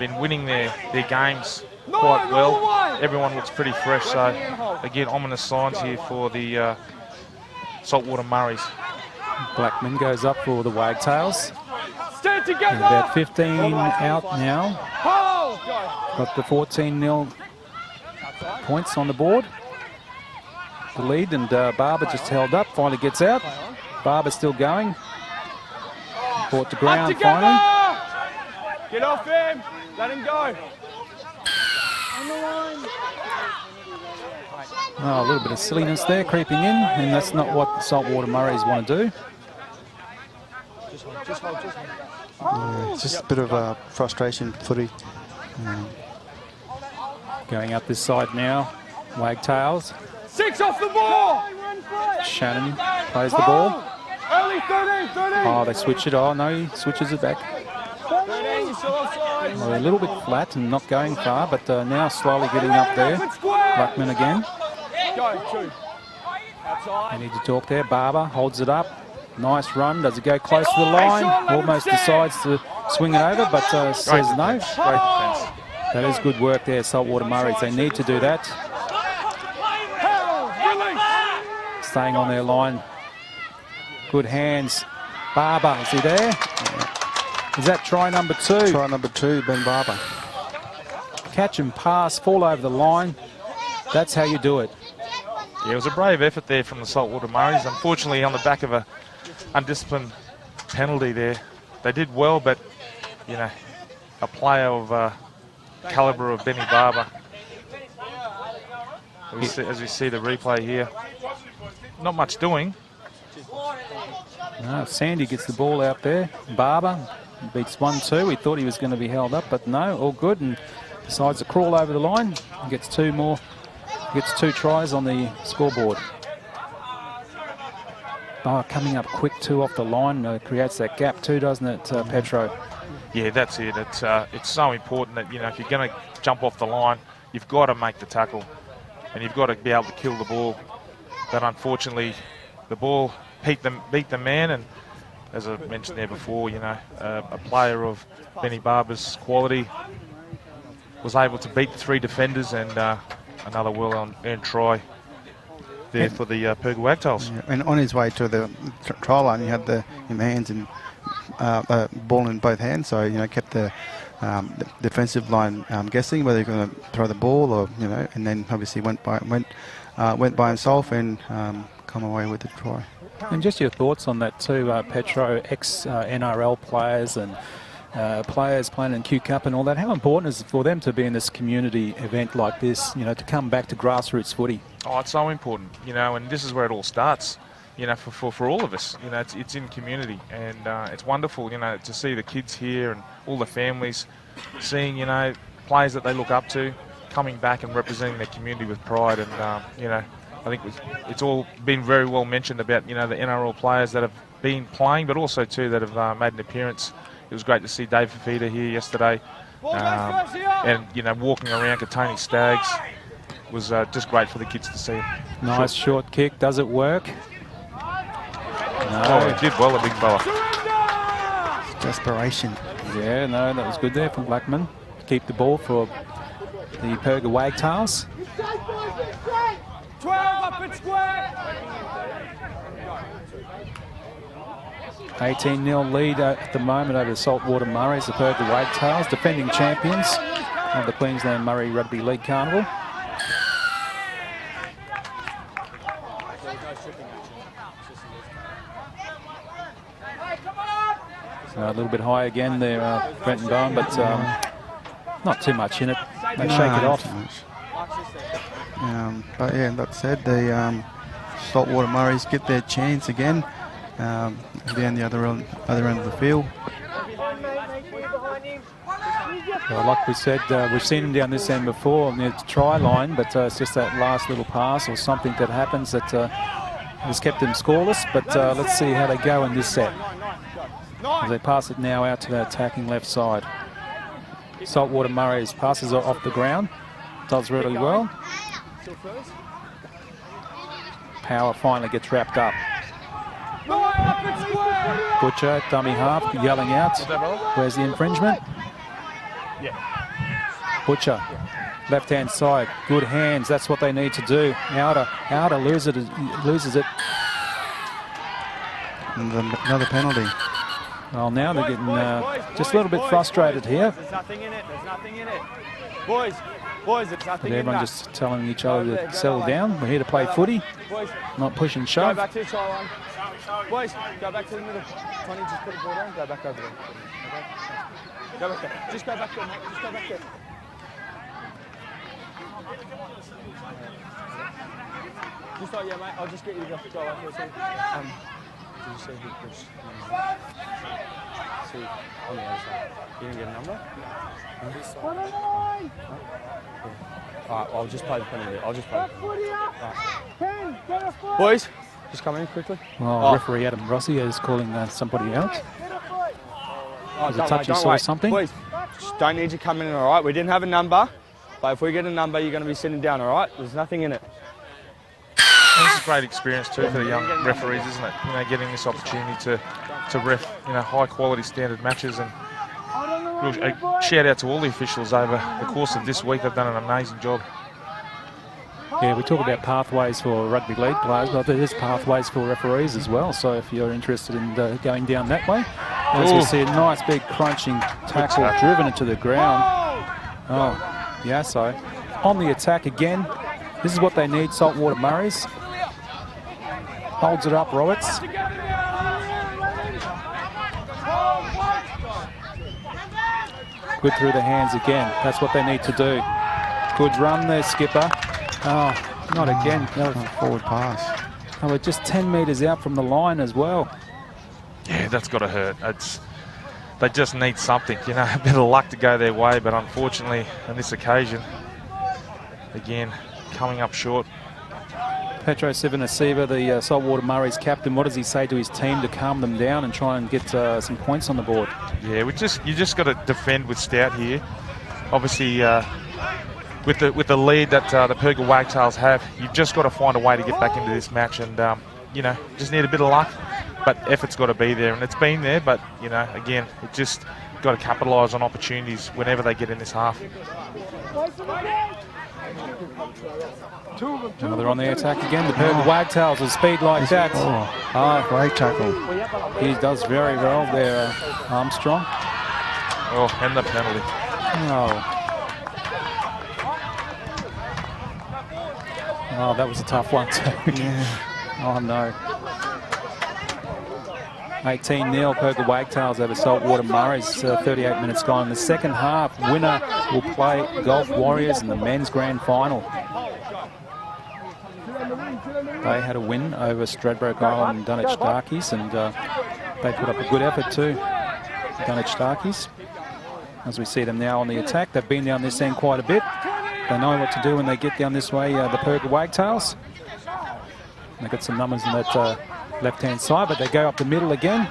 been winning their games quite well. Everyone looks pretty fresh, so again, ominous signs here for the Saltwater Murris. Blackman goes up for the Wagtails. Stand together. About 15 out now. Got the 14-0 points on the board. The lead, and Barber just held up, finally gets out. Barber still going. Brought to ground finally. Get off him. Let him go. Oh, a little bit of silliness there creeping in, and that's not what the Saltwater Murris want to do. Yeah, it's just a bit of frustration footy. Going up this side now, Wagtails. 6 off the ball. Shannon plays the ball. Early 13. Oh, they switch it. Oh, no, he switches it back. 13, you're still offside. Well, a little bit flat and not going far, but now slowly getting up there. Blackman again. Go, 2. Outside. They need to talk there. Barber holds it up. Nice run. Does it go close to the line? Almost decides to swing it over, but says no. Great defence. That is good work there, Saltwater Murris. They need to do that. Staying on their line. Good hands. Barber, is he there? Is that try number 2? Try number 2, Ben Barber. Catch and pass, fall over the line. That's how you do it. Yeah, it was a brave effort there from the Saltwater Murris. Unfortunately, on the back of a undisciplined penalty there. They did well, but, you know, a player of calibre of Benny Barber. As we see the replay here, not much doing. No, Sandy gets the ball out there. Barber beats 1-2. He thought he was going to be held up, but no, all good, and decides to crawl over the line. Gets 2 more. Gets 2 tries on the scoreboard. Oh, coming up quick too off the line creates that gap too, doesn't it, Petro? Yeah, that's it. It's so important that, you know, if you're going to jump off the line, you've got to make the tackle, and you've got to be able to kill the ball. But unfortunately, the ball beat the man, and as I mentioned there before, you know, a player of Benny Barber's quality was able to beat the 3 defenders, and another well-earned try there for the Purga Wagtails. Yeah, and on his way to the try line, he had the hands and ball in both hands, so, you know, kept the defensive line guessing whether he's going to throw the ball or, you know, and then obviously went by himself and come away with the try. And just your thoughts on that too, Petro, ex-NRL players and players playing in Q Cup and all that. How important is it for them to be in this community event like this, you know, to come back to grassroots footy? Oh, it's so important, you know, and this is where it all starts, you know, for all of us. You know, it's in community, and it's wonderful, you know, to see the kids here and all the families seeing, you know, players that they look up to coming back and representing their community with pride. And, you know, I think it's all been very well mentioned about, you know, the NRL players that have been playing, but also, too, that have made an appearance. It was great to see Dave Fafita here yesterday. And, you know, walking around Katoni Stags was just great for the kids to see. Nice short kick. Does it work? No. Oh, he did well, a big fella. Desperation. Yeah, no, that was good there from Blackman. Keep the ball for the Purga Wagtails. 12 up and square. 18-0 lead at the moment over the Saltwater Murris, the Purga Wagtails, defending champions of the Queensland Murray Rugby League Carnival. So a little bit high again there, Brenton Bowen, but not too much in it. They shake it off. But yeah, that said, the Saltwater Murris get their chance again down the other end of the field. Well, like we said, we've seen him down this end before on the try line, but it's just that last little pass or something that happens that has kept them scoreless, but let's see how they go in this set. As they pass it now out to the attacking left side. Saltwater Murris passes off the ground, does really well. Power finally gets wrapped up. Butcher, dummy half, yelling out. Where's the infringement? Butcher, left-hand side, good hands. That's what they need to do. Outer loses it. Another penalty. Well, now they're getting just a little bit frustrated here. There's nothing in it. There's nothing in it. Boys, there's nothing in Everyone that. just telling each other to settle down. We're here to play footy, not push and Go shove. back to the try line. Boys, go back to the middle. Tony, just put the ball down. Go back over there. Okay? Go back there. Just go back there, mate. Just go back there. Just like, yeah, mate. I'll just get you to go out here. Did you see who pushed? See, on the other side. You didn't get a number? No? Alright, I'll just play the penalty. I'll just play the penalty. Boys, just come in quickly. Well, referee Adam Rossi is calling somebody out. There's a touchy saw something. Boys, just don't need you coming in, alright? We didn't have a number, but if we get a number, you're going to be sitting down, alright? There's nothing in it. This is a great experience too for the young referees, isn't it? You know, getting this opportunity to ref, you know, high quality standard matches. And a shout out to all the officials over the course of this week. They've done an amazing job. Yeah, we talk about pathways for rugby league players, but there is pathways for referees as well. So if you're interested in going down that way, as we see a nice big crunching tackle driven into the ground. Oh, yeah, so on the attack again. This is what they need, Saltwater Murris. Holds it up, Roberts. Good through the hands again. That's what they need to do. Good run there, skipper. Oh, not again. Forward pass. Oh, we're just 10 metres out from the line as well. Yeah, that's got to hurt. They just need something, you know, a bit of luck to go their way. But unfortunately, on this occasion, again, coming up short. Petro Sivanasiva, the Saltwater Murris captain, what does he say to his team to calm them down and try and get some points on the board? Yeah, you just got to defend with stout here. Obviously, with the lead that the Purga Wagtails have, you've just got to find a way to get back into this match, and you know, just need a bit of luck, but effort's got to be there, and it's been there. But you know, again, it just got to capitalise on opportunities whenever they get in this half. Oh, they're on the attack again. The Purga Wagtails with speed like that. Oh, great tackle. He does very well there, Armstrong. Oh, and the penalty. Oh, that was a tough one too. Oh no. 18-0 Purga Wagtails over Saltwater Murris. 38 minutes gone in the second half. Winner will play Golf Warriors in the men's grand final. They had a win over Stradbroke Island and Dunwich Darkies, and they put up a good effort too, Dunwich Darkies. As we see them now on the attack, they've been down this end quite a bit. They know what to do when they get down this way, the Purga Wagtails. They've got some numbers in that left-hand side, but they go up the middle again.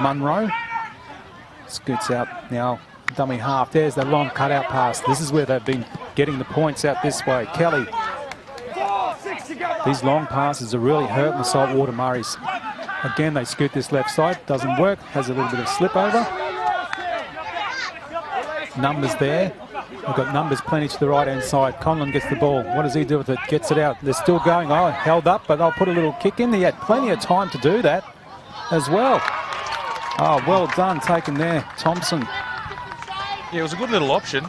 Munro scoots out now, dummy half. There's the long cutout pass. This is where they've been getting the points out this way. Kelly. These long passes are really hurting the Saltwater Murris. Again, they scoot this left side. Doesn't work. Has a little bit of slip over. Numbers there. They've got numbers plenty to the right-hand side. Conlon gets the ball. What does he do with it? Gets it out. They're still going. Oh, held up, but they'll put a little kick in. He had plenty of time to do that as well. Oh, well done, taken there, Thompson. Yeah, it was a good little option.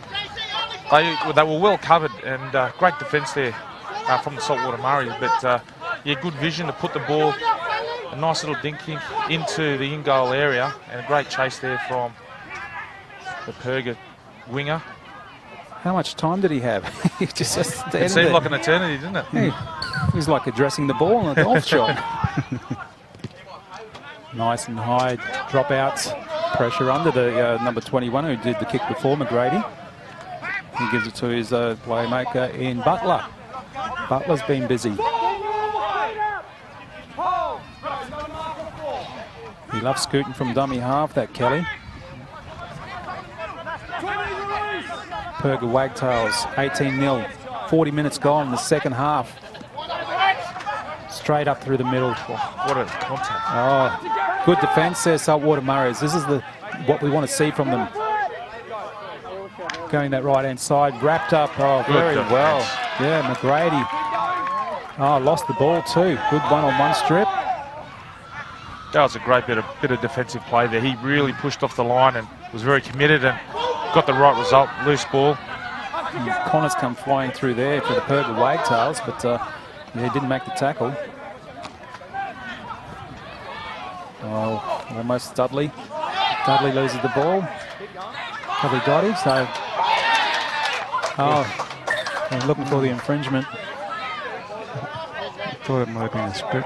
They were well covered, and great defence there from the Saltwater Murris. But yeah, good vision to put the ball, a nice little dinking into the in-goal area, and a great chase there from the Purga winger. How much time did he have? He just It seemed like an eternity, didn't it? Yeah. He's like addressing the ball in a golf shot. Nice and high dropouts. Pressure under the number 21 who did the kick before, McGrady. He gives it to his playmaker in Butler. Butler's been busy. He loves scooting from dummy half, that Kelly. Purga Wagtails, 18-0. 40 minutes gone in the second half. Straight up through the middle. What a contact. Oh, good defence there, Saltwater Murris. This is what we want to see from them. Going that right-hand side, wrapped up. Oh, very well. Yeah, McGrady. Oh, lost the ball too. Good one-on-one strip. That was a great bit of defensive play there. He really pushed off the line and was very committed and got the right result. Loose ball. Connors come flying through there for the Purga Wagtails, but yeah, he didn't make the tackle. Oh, almost Dudley. Dudley loses the ball. Probably got him, so... Oh, I'm looking for the infringement. I thought it might have been a strip.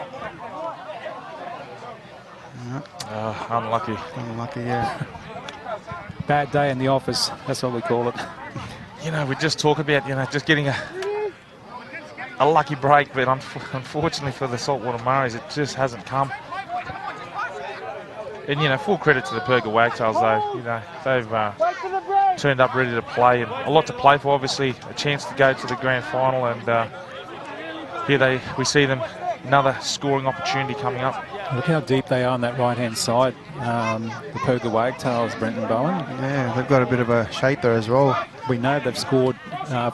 Unlucky. Unlucky, yeah. Bad day in the office, that's what we call it. You know, we just talk about, just getting a lucky break, but unfortunately for the Saltwater Murris, it just hasn't come. And, full credit to the Purga Wagtails, though. They've turned up ready to play, and a lot to play for, obviously. A chance to go to the grand final, and here we see them, another scoring opportunity coming up. Look how deep they are on that right-hand side, the Purga Wagtails, Brenton Bowen. Yeah, they've got a bit of a shape there as well. We know they've scored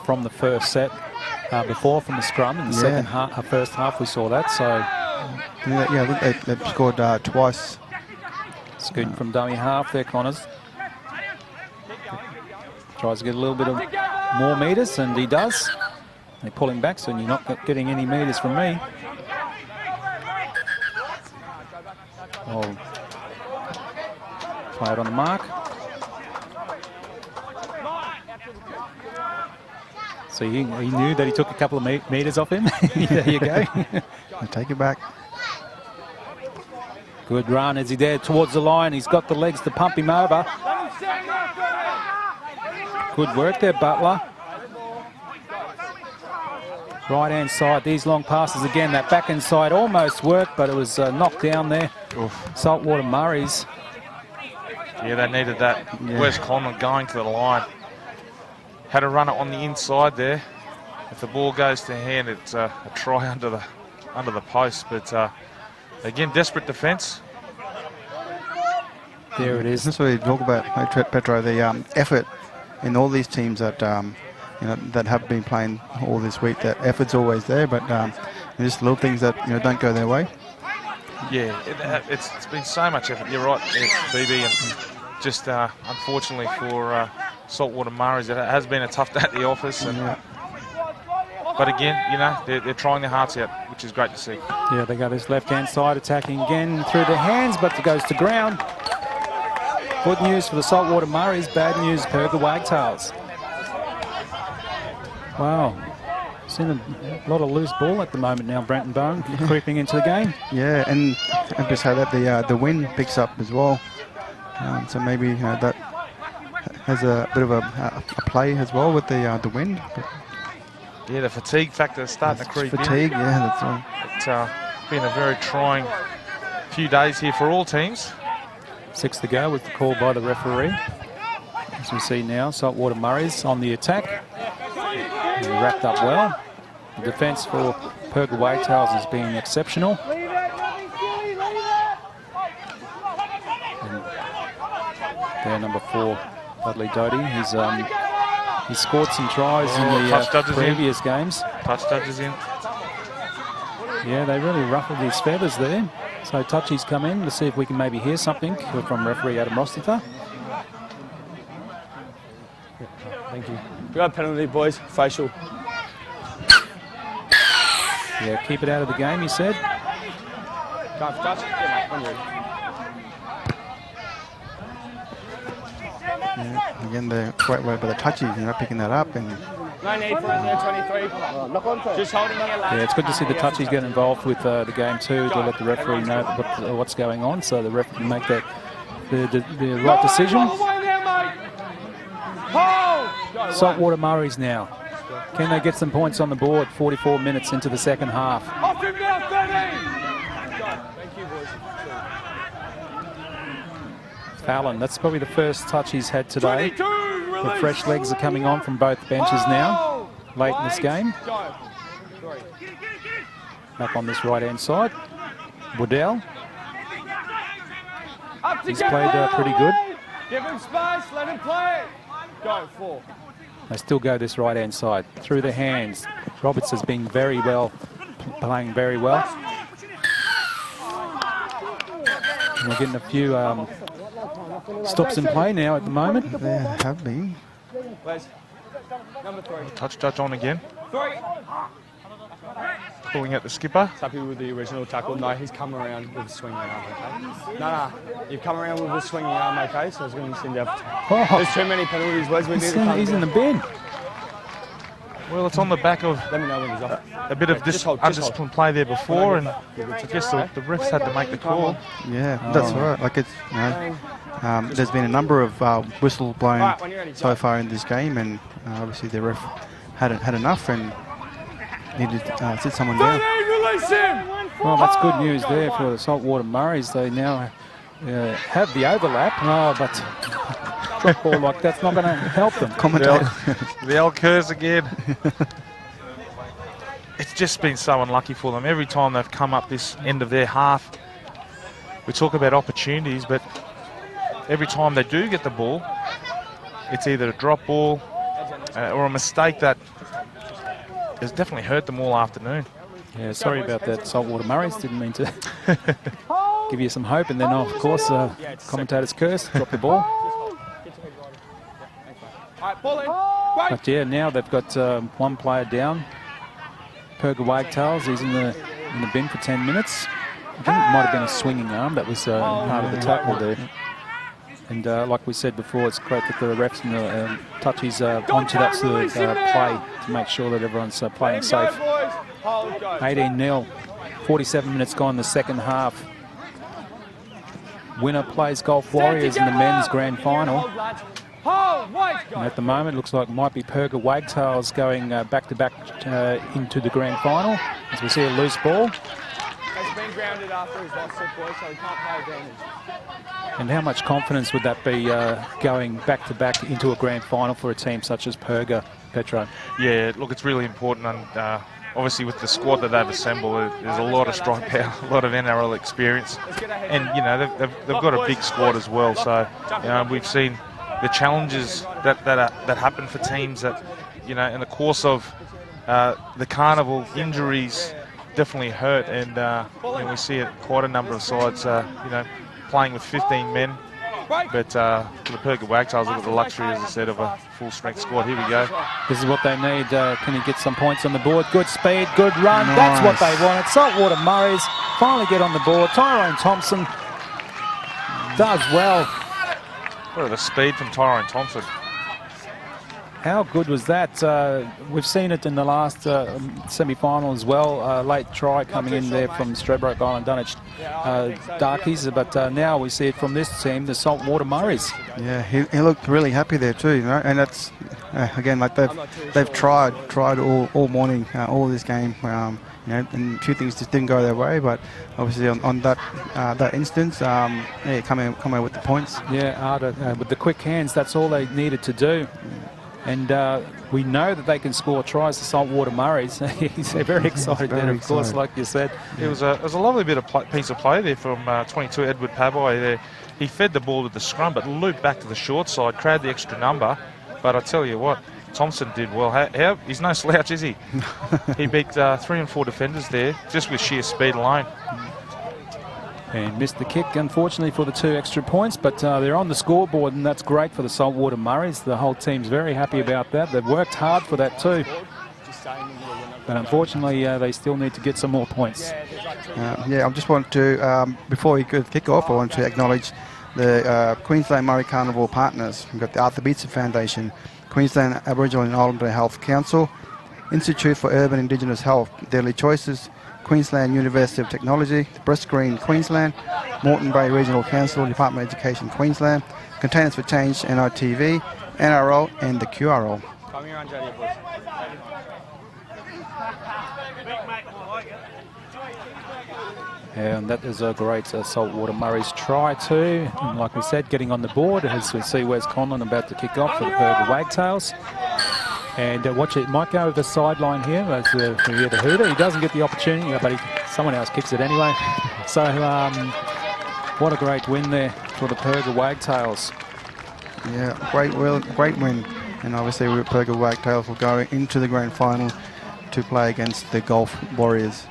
from the first set before, from the scrum. In the second half, first half, we saw that. So yeah, I think they've scored twice. Scooting from dummy half there, Connors. Tries to get a little bit of more metres, and he does. They pull him back, so you're not getting any metres from me. Oh, play it on the mark. So he knew that he took a couple of metres off him. There you go. I'll take it back. Good run as he there towards the line. He's got the legs to pump him over. Good work there, Butler. Right-hand side, these long passes again. That back-hand side almost worked, but it was knocked down there. Oof. Saltwater Murris. Yeah, they needed that. Yeah. Wes Coleman going to the line. Had a runner on the inside there. If the ball goes to hand, it's a try under the post. But again, desperate defence. There it is. That's what you talk about, Petro. The effort in all these teams that that have been playing all this week. That effort's always there, but just little things that don't go their way. Yeah, it's been so much effort. You're right, BB, and just unfortunately for Saltwater Murris, it has been a tough day at the office. And, but again, they're trying their hearts out, which is great to see. Yeah, they got this left-hand side attacking again through the hands, but it goes to ground. Good news for the Saltwater Murris, bad news Purga Wagtails. Wow. Seen a lot of loose ball at the moment now, Brenton Bone, creeping into the game. Yeah, and just how that the wind picks up as well. So maybe that has a bit of a play as well with the wind. But yeah, the fatigue factor is starting to creep fatigue, in. yeah, that's right. It's been a very trying few days here for all teams. 6 to go with the call by the referee. As we see now, Saltwater Murris on the attack. He wrapped up well. The defence for Purga Wagtails has been exceptional. And there, number 4, Dudley Doty. He's scored some tries in the previous games. Touch judges in. Yeah, they really ruffled his feathers there. So Touchy's come in to see if we can maybe hear something from referee Adam Rostita. Thank you. We got a penalty, boys. Facial. Yeah, keep it out of the game, he said. Going for touch? Yeah, mate. Yeah, again, the great way by the touchies, picking that up and. No need for it there, 23. Just holding here, lads. Yeah, it's good to see the touchies get involved with the game too, to let the referee know what's going on, so the referee can make the right decision. Saltwater Murris now. Can they get some points on the board? 44 minutes into the second half. Fallon. That's probably the first touch he's had today. 22, The release. fresh legs are coming on from both benches now, late in this game. Go. 3. Back on this right-hand side. Woodell. Up to He's get played ball. pretty good. Give him space, let him play. Go, 4. They still go this right-hand side. Through the hands. Roberts has been very well, playing very well. And we're getting a few stops in play now at the moment. There have been. Where's number 3? Touch on again. 3. Pulling out the skipper. Happy with the original tackle? No, he's come around with a swinging arm, okay? No, you've come around with a swinging arm, okay? So I was going to send you up. Oh, There's too many penalties. Wes, we need to come he's in the down. bin. Well, it's on the back of Let me know when he's off. a bit of Just hold, undisciplined play there before, and I guess the refs had to make the call. Yeah, that's right. Like it's, you know, there's been a number of whistle blown Right, when you're ready, so far in this game, and obviously the ref had enough and needed to sit someone down. Release him! Well, that's good news there for the Saltwater Murris. They now have the overlap. Oh, but drop ball like that's not going to help them. The old curse again. It's just been so unlucky for them. Every time they've come up this end of their half, we talk about opportunities, but every time they do get the ball, it's either a drop ball or a mistake that has definitely hurt them all afternoon. Yeah, sorry about that, Saltwater Murris. Didn't mean to give you some hope. And then, of course, commentator's curse, drop the ball. Alright, ball in. But yeah, now they've got one player down. Purga Wagtails, he's in the bin for 10 minutes. I think it might have been a swinging arm that was part of the tackle there. And like we said before, it's great that the refs and the touchies onto that sort of play to make sure that everyone's playing safe. 18-0, 47 minutes gone in the second half. Winner plays Golf Warriors in the men's grand final. And at the moment, it looks like it might be Purga Wagtails going back-to-back into the grand final as we see a loose ball. Has been grounded after his last set, boys, so he can't play advantage. And how much confidence would that be going back-to-back into a grand final for a team such as Purga, Petro? Yeah, look, it's really important, and obviously with the squad that they've assembled, there's a lot of strike power, a lot of NRL experience, and you know they've got a big squad as well. So you know, we've seen the challenges that happen for teams that, you know, in the course of the carnival, injuries definitely hurt, and we see it quite a number of sides, you know, playing with 15 men. But for the Purga Wagtails, they've got the luxury, as I said, of a full-strength squad. Here we go. This is what they need. Can he get some points on the board? Good speed, good run. Nice. That's what they wanted. Saltwater Murris finally get on the board. Tyrone Thompson does well. Look at the speed from Tyrone Thompson. How good was that? We've seen it in the last semi-final as well. Late try coming in there from Stradbroke Island Dunwich Darkies, but now we see it from this team, the Saltwater Murris. Yeah, he looked really happy there too, you know, and that's again, like they've tried all morning, all this game, you know, and a few things just didn't go their way, but obviously on that instance, yeah, come out with the points. Yeah, Arda, with the quick hands, that's all they needed to do. And we know that they can score tries to Saltwater Murris. He's very excited there, of course, like you said. It was a lovely bit of piece of play there from 22 Edward Paboy there. He fed the ball to the scrum, but looped back to the short side, crowd the extra number. But I tell you what, Thompson did well. He's no slouch, is he? He beat 3 and 4 defenders there, just with sheer speed alone. And missed the kick, unfortunately, for the 2 extra points, but they're on the scoreboard, and that's great for the Saltwater Murris. The whole team's very happy about that. They've worked hard for that too. But unfortunately, they still need to get some more points. Yeah, I just want to, before we kick off, I want to acknowledge the Queensland Murray Carnival partners. We've got the Arthur Beetson Foundation, Queensland Aboriginal and Islander Health Council, Institute for Urban Indigenous Health, Daily Choices, Queensland University of Technology, Breast Green Queensland, Moreton Bay Regional Council, Department of Education Queensland, Containers for Change, NITV, NRL and the QRL. Come here on, Jody, boys. And that is a great Saltwater Murris try too. And like we said, getting on the board as we see Wes Conlon about to kick off for the Purga Wagtails. And watch it, might go over the sideline here as we hear the hooter. He doesn't get the opportunity, but someone else kicks it anyway. So what a great win there for the Purga Wagtails. Yeah, great win. And obviously Purga Wagtails will go into the grand final to play against the Gulf Warriors.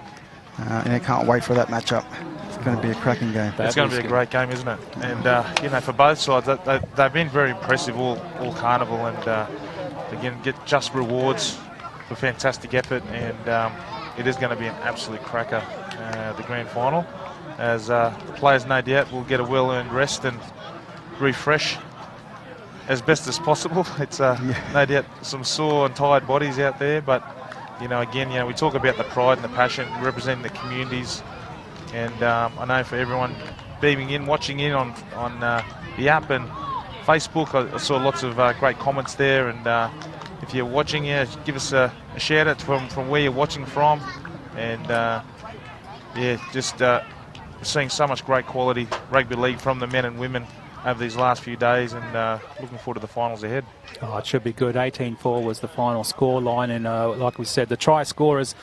And I can't wait for that matchup. It's going to be a cracking game. It's going to be a great game, isn't it? And, you know, for both sides, they've been very impressive all carnival. And, again, get just rewards for fantastic effort. And it is going to be an absolute cracker, the grand final. As players, no doubt, will get a well-earned rest and refresh as best as possible. It's no doubt some sore and tired bodies out there, but you know, again, you know, we talk about the pride and the passion representing the communities, and I know for everyone beaming in, watching in on the app and Facebook, I saw lots of great comments there, and if you're watching, give us a shout out from where you're watching from, and just seeing so much great quality rugby league from the men and women over these last few days, and looking forward to the finals ahead. Oh, it should be good. 18-4 was the final score line, and like we said, the try scorers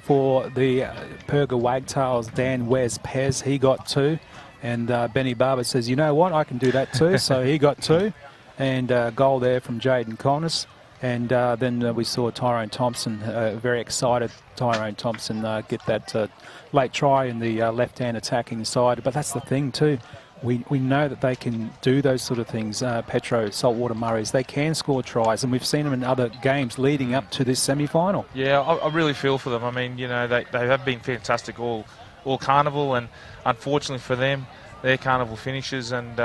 for the Purga Wagtails, Dan Wes Pez, he got 2, and Benny Barber says, you know what, I can do that too, so he got 2, and goal there from Jaden Connors, and then we saw Tyrone Thompson, very excited Tyrone Thompson, get that late try in the left-hand attacking side, but that's the thing too. We know that they can do those sort of things, Petro, Saltwater Murris. They can score tries, and we've seen them in other games leading up to this semi-final. Yeah, I really feel for them. I mean, you know, they have been fantastic all carnival, and unfortunately for them, their carnival finishes, and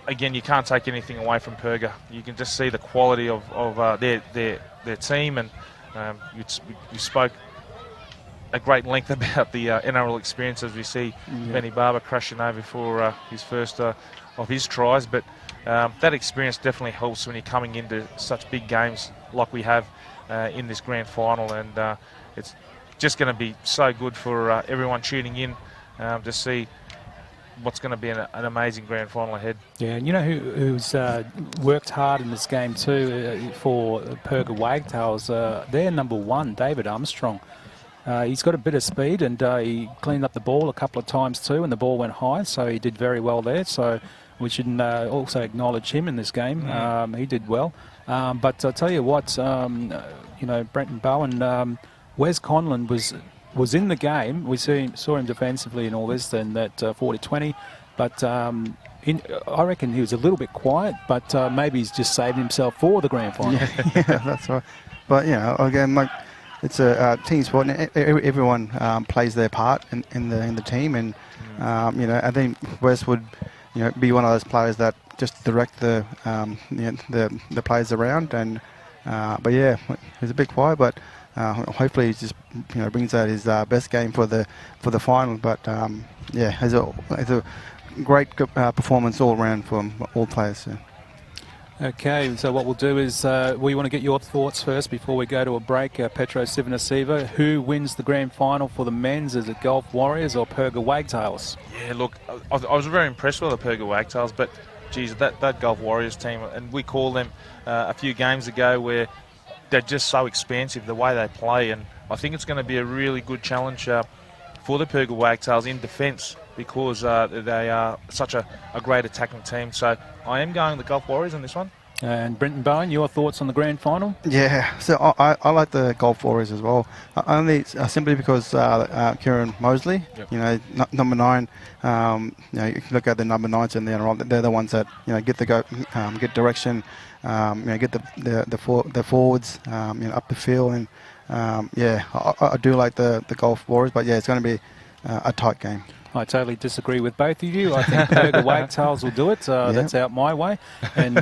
again, you can't take anything away from Purga. You can just see the quality of their team, and you spoke at great length about the NRL experience as we see Benny Barber crashing over for his first of his tries. But that experience definitely helps when you're coming into such big games like we have in this grand final. And it's just going to be so good for everyone tuning in to see what's going to be an amazing grand final ahead. Yeah, and you know who's worked hard in this game too for Purga Wagtails? They're number 1, David Armstrong. He's got a bit of speed, and he cleaned up the ball a couple of times too, and the ball went high, so he did very well there. So we should also acknowledge him in this game. He did well. But I'll tell you what, you know, Brenton Bowen, Wes Conlon was in the game. We saw him defensively and all this, and that 40-20. But I reckon he was a little bit quiet, but maybe he's just saved himself for the grand final. Yeah, that's right. But you know, again, like, it's a team sport, and everyone plays their part in the team, and you know, I think Wes would, you know, be one of those players that just direct the players around, and but yeah, he's a bit quiet, but hopefully he just, you know, brings out his best game for the final. But yeah, it's a great performance all around from all players. Yeah. Okay, so what we'll do is we want to get your thoughts first before we go to a break. Petro Sivanasiva, who wins the grand final for the men's? Is it Gulf Warriors or Purga Wagtails? Yeah, look, I was very impressed with the Purga Wagtails, but geez, that Gulf Warriors team, and we called them a few games ago, where they're just so expansive the way they play, and I think it's going to be a really good challenge for the Purga Wagtails in defence, because they are such a great attacking team. So I am going the Gulf Warriors in this one. And Brenton Bowen, your thoughts on the grand final? Yeah, so I like the Gulf Warriors as well. Only simply because Kieran Mosley, you know, number 9. You know, you can look at the number 9s in there. They're the ones that, you know, get direction, you know, get the forwards, you know, up the field, and yeah, I do like the Gulf Warriors, but yeah, it's going to be a tight game. I totally disagree with both of you. I think Purga Wagtails will do it. That's out my way. And,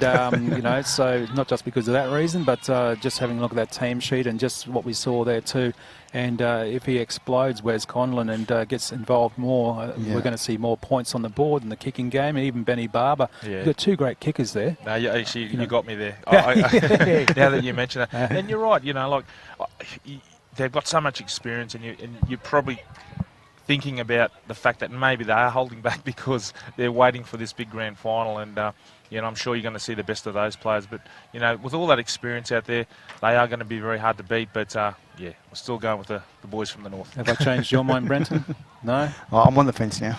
you know, so not just because of that reason, but just having a look at that team sheet and just what we saw there too. And if he explodes, Wes Conlon, and gets involved more, we're going to see more points on the board in the kicking game. And even Benny Barber. You've got 2 great kickers there. No, actually, you got me there. Now that you mention that. And you're right, you know, like, they've got so much experience, and you probably thinking about the fact that maybe they are holding back because they're waiting for this big grand final. And I'm sure you're going to see the best of those players. But with all that experience out there, they are going to be very hard to beat. But we're still going with the boys from the north. Have I changed your mind, Brenton? No? Well, I'm on the fence now.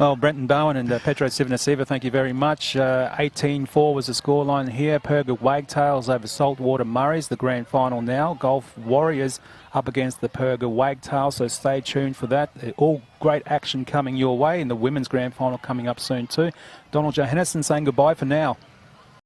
Well, Brenton Bowen and Petro Sivanasiva, thank you very much. 18-4 was the scoreline here. Purga Wagtails over Saltwater Murris, the grand final now. Golf Warriors up against the Purga Wagtails, so stay tuned for that. All great action coming your way, and the women's grand final coming up soon too. Donald Johannesson saying goodbye for now.